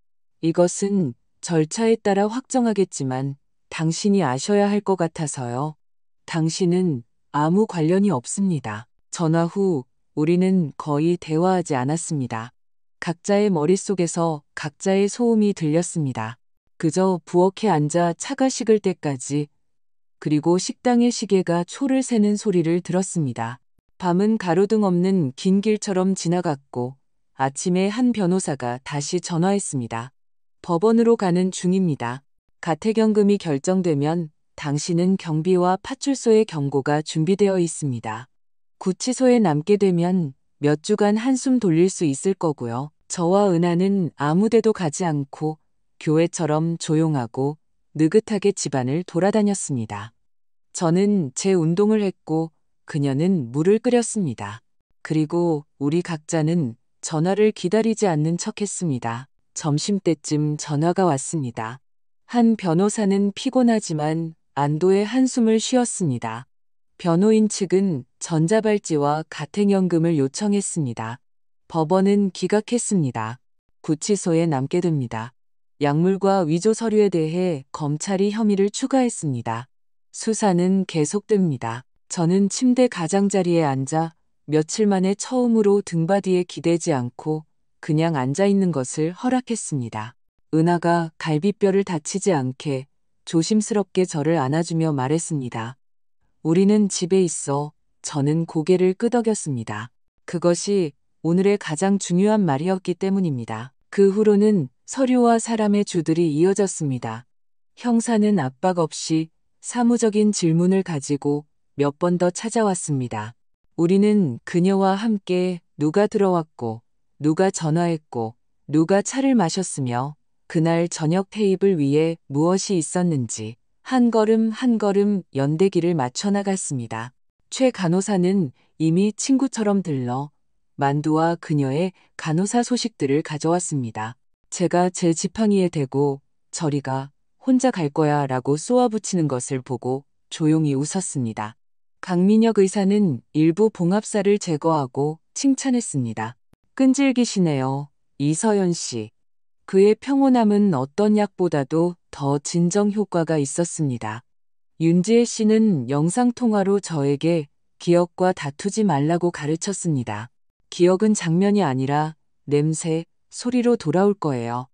이것은 절차에 따라 확정하겠지만 당신이 아셔야 할 것 같아서요. 당신은 아무 관련이 없습니다. 전화 후 우리는 거의 대화하지 않았습니다. 각자의 머릿속에서 각자의 소음이 들렸습니다. 그저 부엌에 앉아 차가 식을 때까지 그리고 식당의 시계가 초를 세는 소리를 들었습니다. 밤은 가로등 없는 긴 길처럼 지나갔고 아침에 한 변호사가 다시 전화했습니다. 법원으로 가는 중입니다. 가택연금이 결정되면 당신은 경비와 파출소의 경고가 준비되어 있습니다. 구치소에 남게 되면 몇 주간 한숨 돌릴 수 있을 거고요. 저와 은하는 아무데도 가지 않고 교회처럼 조용하고 느긋하게 집안을 돌아다녔습니다. 저는 제 운동을 했고 그녀는 물을 끓였습니다. 그리고 우리 각자는 전화를 기다리지 않는 척했습니다. 점심때쯤 전화가 왔습니다. 한 변호사는 피곤하지만 안도의 한숨을 쉬었습니다. 변호인 측은 전자발찌와 가택연금을 요청했습니다. 법원은 기각했습니다. 구치소에 남게 됩니다. 약물과 위조 서류에 대해 검찰이 혐의를 추가했습니다. 수사는 계속됩니다. 저는 침대 가장자리에 앉아 며칠 만에 처음으로 등받이에 기대지 않고 그냥 앉아있는 것을 허락했습니다. 은하가 갈비뼈를 다치지 않게 조심스럽게 저를 안아주며 말했습니다. 우리는 집에 있어 저는 고개를 끄덕였습니다. 그것이 오늘의 가장 중요한 말이었기 때문입니다. 그 후로는 서류와 사람의 주들이 이어졌습니다. 형사는 압박 없이 사무적인 질문을 가지고 몇 번 더 찾아왔습니다. 우리는 그녀와 함께 누가 들어왔고, 누가 전화했고, 누가 차를 마셨으며, 그날 저녁 테이블 위에 무엇이 있었는지, 한 걸음 한 걸음 연대기를 맞춰 나갔습니다. 최 간호사는 이미 친구처럼 들러 만두와 그녀의 간호사 소식들을 가져왔습니다. 제가 제 지팡이에 대고 저리가 혼자 갈 거야 라고 쏘아붙이는 것을 보고 조용히 웃었습니다. 강민혁 의사는 일부 봉합사를 제거하고 칭찬했습니다. 끈질기시네요. 이서연 씨. 그의 평온함은 어떤 약보다도 더 진정 효과가 있었습니다. 윤지혜 씨는 영상통화로 저에게 기억과 다투지 말라고 가르쳤습니다. 기억은 장면이 아니라 냄새, 소리로 돌아올 거예요.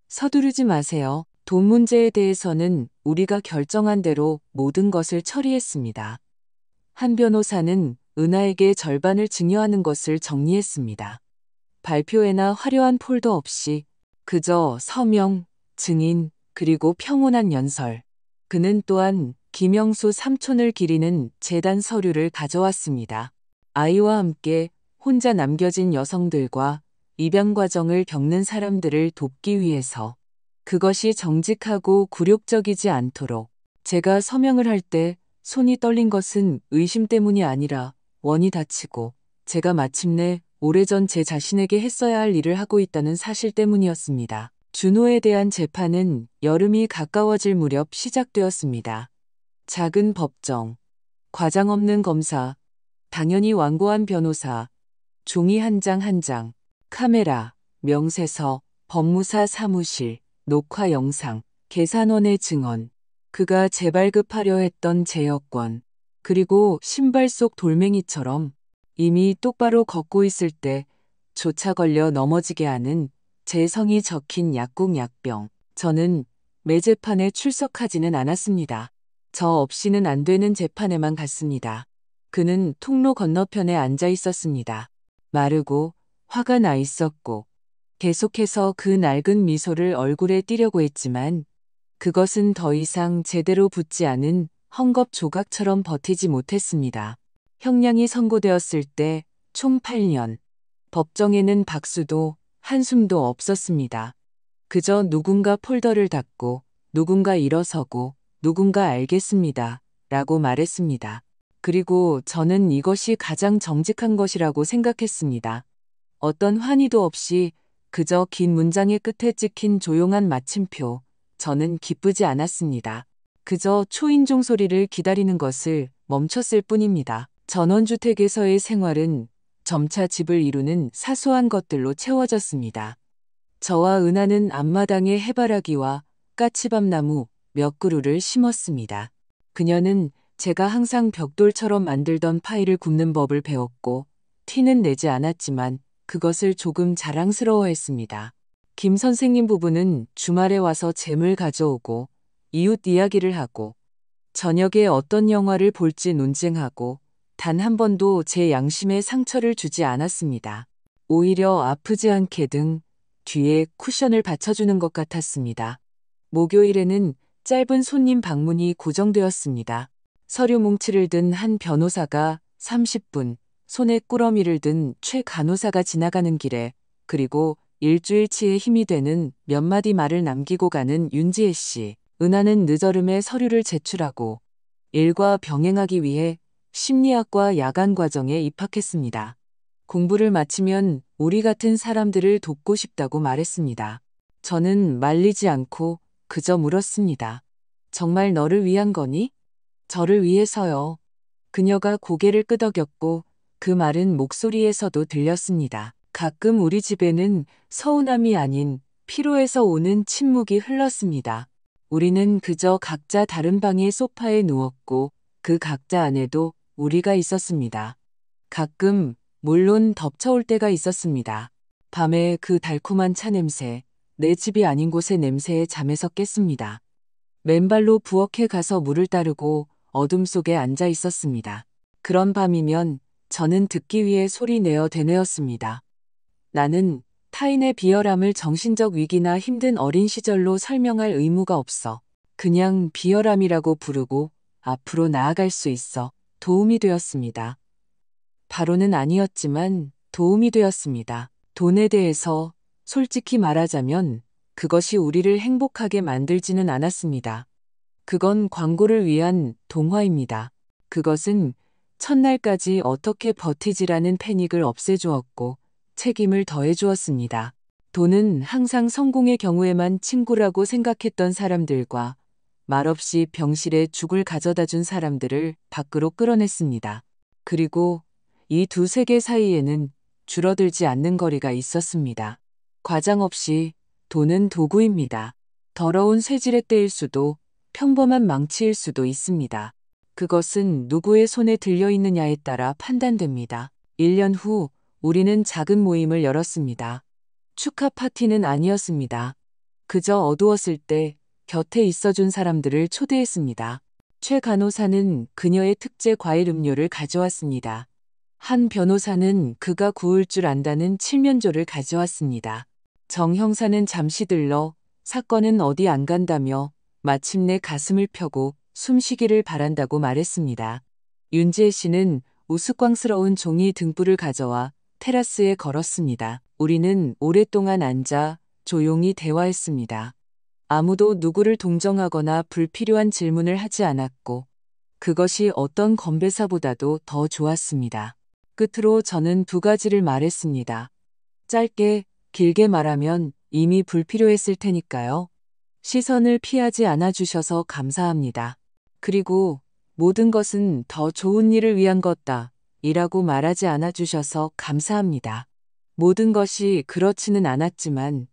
서두르지 마세요. 돈 문제에 대해서는 우리가 결정한 대로 모든 것을 처리했습니다. 한 변호사는 은하에게 절반을 증여하는 것을 정리했습니다. 발표회나 화려한 폴더 없이 그저 서명, 증인, 그리고 평온한 연설. 그는 또한 김영수 삼촌을 기리는 재단 서류를 가져왔습니다. 아이와 함께 혼자 남겨진 여성들과 입양 과정을 겪는 사람들을 돕기 위해서 그것이 정직하고 굴욕적이지 않도록 제가 서명을 할 때 손이 떨린 것은 의심 때문이 아니라 원이 닫히고 제가 마침내 오래전 제 자신에게 했어야 할 일을 하고 있다는 사실 때문이었습니다. 준호에 대한 재판은 여름이 가까워질 무렵 시작되었습니다. 작은 법정, 과장 없는 검사, 당연히 완고한 변호사, 종이 한 장 한 장, 카메라, 명세서, 법무사 사무실, 녹화 영상, 계산원의 증언, 그가 재발급하려 했던 제 여권, 그리고 신발 속 돌멩이처럼 이미 똑바로 걷고 있을 때 조차 걸려 넘어지게 하는 제 성이 적힌 약국 약병. 저는 매 재판에 출석하지는 않았습니다. 저 없이는 안 되는 재판에만 갔습니다. 그는 통로 건너편에 앉아 있었습니다. 마르고 화가 나 있었고 계속해서 그 낡은 미소를 얼굴에 띠려고 했지만 그것은 더 이상 제대로 붙지 않은 헝겊 조각처럼 버티지 못했습니다. 형량이 선고되었을 때 총 8년. 법정에는 박수도 한숨도 없었습니다. 그저 누군가 폴더를 닫고 누군가 일어서고 누군가 알겠습니다. 라고 말했습니다. 그리고 저는 이것이 가장 정직한 것이라고 생각했습니다. 어떤 환희도 없이 그저 긴 문장의 끝에 찍힌 조용한 마침표. 저는 기쁘지 않았습니다. 그저 초인종 소리를 기다리는 것을 멈췄을 뿐입니다. 전원주택에서의 생활은 점차 집을 이루는 사소한 것들로 채워졌습니다. 저와 은하는 앞마당에 해바라기와 까치밥나무 몇 그루를 심었습니다. 그녀는 제가 항상 벽돌처럼 만들던 파이를 굽는 법을 배웠고 티는 내지 않았지만 그것을 조금 자랑스러워했습니다. 김 선생님 부부는 주말에 와서 잼을 가져오고 이웃 이야기를 하고 저녁에 어떤 영화를 볼지 논쟁하고 단 한 번도 제 양심에 상처를 주지 않았습니다. 오히려 아프지 않게 등 뒤에 쿠션을 받쳐주는 것 같았습니다. 목요일에는 짧은 손님 방문이 고정되었습니다. 서류 뭉치를 든 한 변호사가 30분, 손에 꾸러미를 든 최 간호사가 지나가는 길에 그리고 일주일치의 힘이 되는 몇 마디 말을 남기고 가는 윤지혜 씨. 은하는 늦어름에 서류를 제출하고 일과 병행하기 위해 심리학과 야간 과정에 입학했습니다. 공부를 마치면 우리 같은 사람들을 돕고 싶다고 말했습니다. 저는 말리지 않고 그저 물었습니다. 정말 너를 위한 거니? 저를 위해서요. 그녀가 고개를 끄덕였고 그 말은 목소리에서도 들렸습니다. 가끔 우리 집에는 서운함이 아닌 피로에서 오는 침묵이 흘렀습니다. 우리는 그저 각자 다른 방의 소파에 누웠고 그 각자 안에도 우리가 있었습니다. 가끔 물론 덮쳐올 때가 있었습니다. 밤에 그 달콤한 차 냄새, 내 집이 아닌 곳의 냄새에 잠에서 깼습니다. 맨발로 부엌에 가서 물을 따르고 어둠 속에 앉아 있었습니다. 그런 밤이면 저는 듣기 위해 소리 내어 되뇌었습니다. 나는 타인의 비열함을 정신적 위기나 힘든 어린 시절로 설명할 의무가 없어. 그냥 비열함이라고 부르고 앞으로 나아갈 수 있어 도움이 되었습니다. 바로는 아니었지만 도움이 되었습니다. 돈에 대해서 솔직히 말하자면 그것이 우리를 행복하게 만들지는 않았습니다. 그건 광고를 위한 동화입니다. 그것은 첫날까지 어떻게 버티지라는 패닉을 없애주었고 책임을 더해주었습니다. 돈은 항상 성공의 경우에만 친구라고 생각했던 사람들과 말없이 병실에 죽을 가져다 준 사람들을 밖으로 끌어냈습니다. 그리고 이 두 세계 사이에는 줄어들지 않는 거리가 있었습니다. 과장 없이 돈은 도구입니다. 더러운 쇠지렛 대일 수도 평범한 망치일 수도 있습니다. 그것은 누구의 손에 들려있느냐에 따라 판단됩니다. 1년 후 우리는 작은 모임을 열었습니다. 축하 파티는 아니었습니다. 그저 어두웠을 때 곁에 있어준 사람들을 초대했습니다. 최 간호사는 그녀의 특제 과일 음료를 가져왔습니다. 한 변호사는 그가 구울 줄 안다는 칠면조를 가져왔습니다. 정 형사는 잠시 들러 사건은 어디 안 간다며 마침내 가슴을 펴고 숨쉬기를 바란다고 말했습니다. 윤지혜 씨는 우스꽝스러운 종이 등불을 가져와 테라스에 걸었습니다. 우리는 오랫동안 앉아 조용히 대화했습니다. 아무도 누구를 동정하거나 불필요한 질문을 하지 않았고 그것이 어떤 건배사보다도 더 좋았습니다. 끝으로 저는 두 가지를 말했습니다. 짧게, 길게 말하면 이미 불필요했을 테니까요. 시선을 피하지 않아주셔서 감사합니다. 그리고 모든 것은 더 좋은 일을 위한 것다. 이라고 말하지 않아주셔서 감사합니다. 모든 것이 그렇지는 않았지만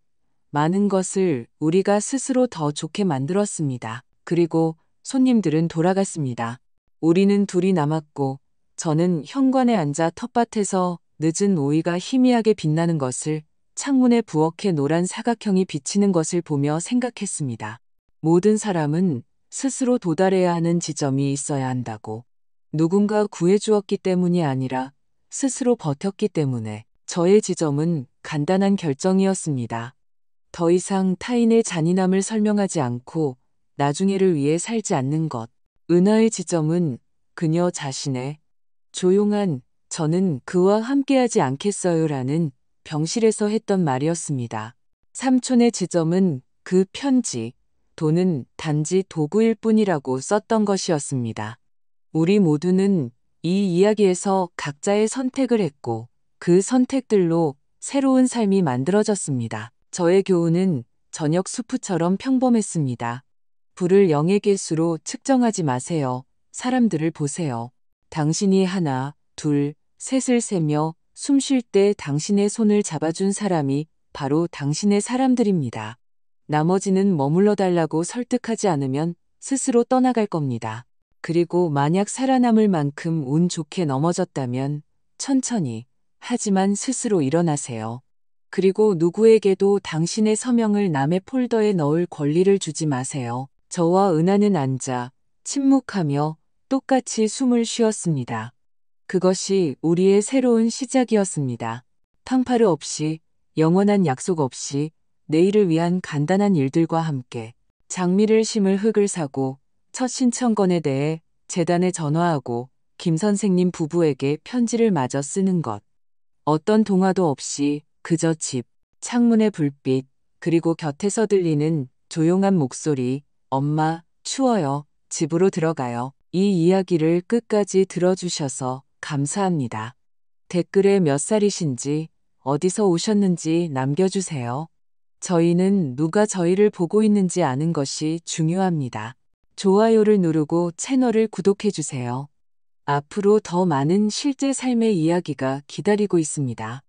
많은 것을 우리가 스스로 더 좋게 만들었습니다. 그리고 손님들은 돌아갔습니다. 우리는 둘이 남았고 저는 현관에 앉아 텃밭에서 늦은 오이가 희미하게 빛나는 것을 창문에 부엌에 노란 사각형이 비치는 것을 보며 생각했습니다. 모든 사람은 스스로 도달해야 하는 지점이 있어야 한다고. 누군가 구해주었기 때문이 아니라 스스로 버텼기 때문에 저의 지점은 간단한 결정이었습니다. 더 이상 타인의 잔인함을 설명하지 않고 나중에를 위해 살지 않는 것. 은하의 지점은 그녀 자신의 조용한 저는 그와 함께하지 않겠어요라는 병실에서 했던 말이었습니다. 삼촌의 지점은 그 편지, 돈은 단지 도구일 뿐이라고 썼던 것이었습니다. 우리 모두는 이 이야기에서 각자의 선택을 했고 그 선택들로 새로운 삶이 만들어졌습니다. 저의 교훈은 저녁 수프처럼 평범했습니다. 불을 0의 개수로 측정하지 마세요. 사람들을 보세요. 당신이 하나, 둘, 셋을 세며 숨 쉴 때 당신의 손을 잡아준 사람이 바로 당신의 사람들입니다. 나머지는 머물러 달라고 설득하지 않으면 스스로 떠나갈 겁니다. 그리고 만약 살아남을 만큼 운 좋게 넘어졌다면 천천히, 하지만 스스로 일어나세요. 그리고 누구에게도 당신의 서명을 남의 폴더에 넣을 권리를 주지 마세요. 저와 은하는 앉아 침묵하며 똑같이 숨을 쉬었습니다. 그것이 우리의 새로운 시작이었습니다. 탕파르 없이, 영원한 약속 없이 내일을 위한 간단한 일들과 함께 장미를 심을 흙을 사고 첫 신청건에 대해 재단에 전화하고 김 선생님 부부에게 편지를 마저 쓰는 것. 어떤 동화도 없이 그저 집, 창문의 불빛, 그리고 곁에서 들리는 조용한 목소리, 엄마, 추워요, 집으로 들어가요. 이 이야기를 끝까지 들어주셔서 감사합니다. 댓글에 몇 살이신지, 어디서 오셨는지 남겨주세요. 저희는 누가 저희를 보고 있는지 아는 것이 중요합니다. 좋아요를 누르고 채널을 구독해주세요. 앞으로 더 많은 실제 삶의 이야기가 기다리고 있습니다.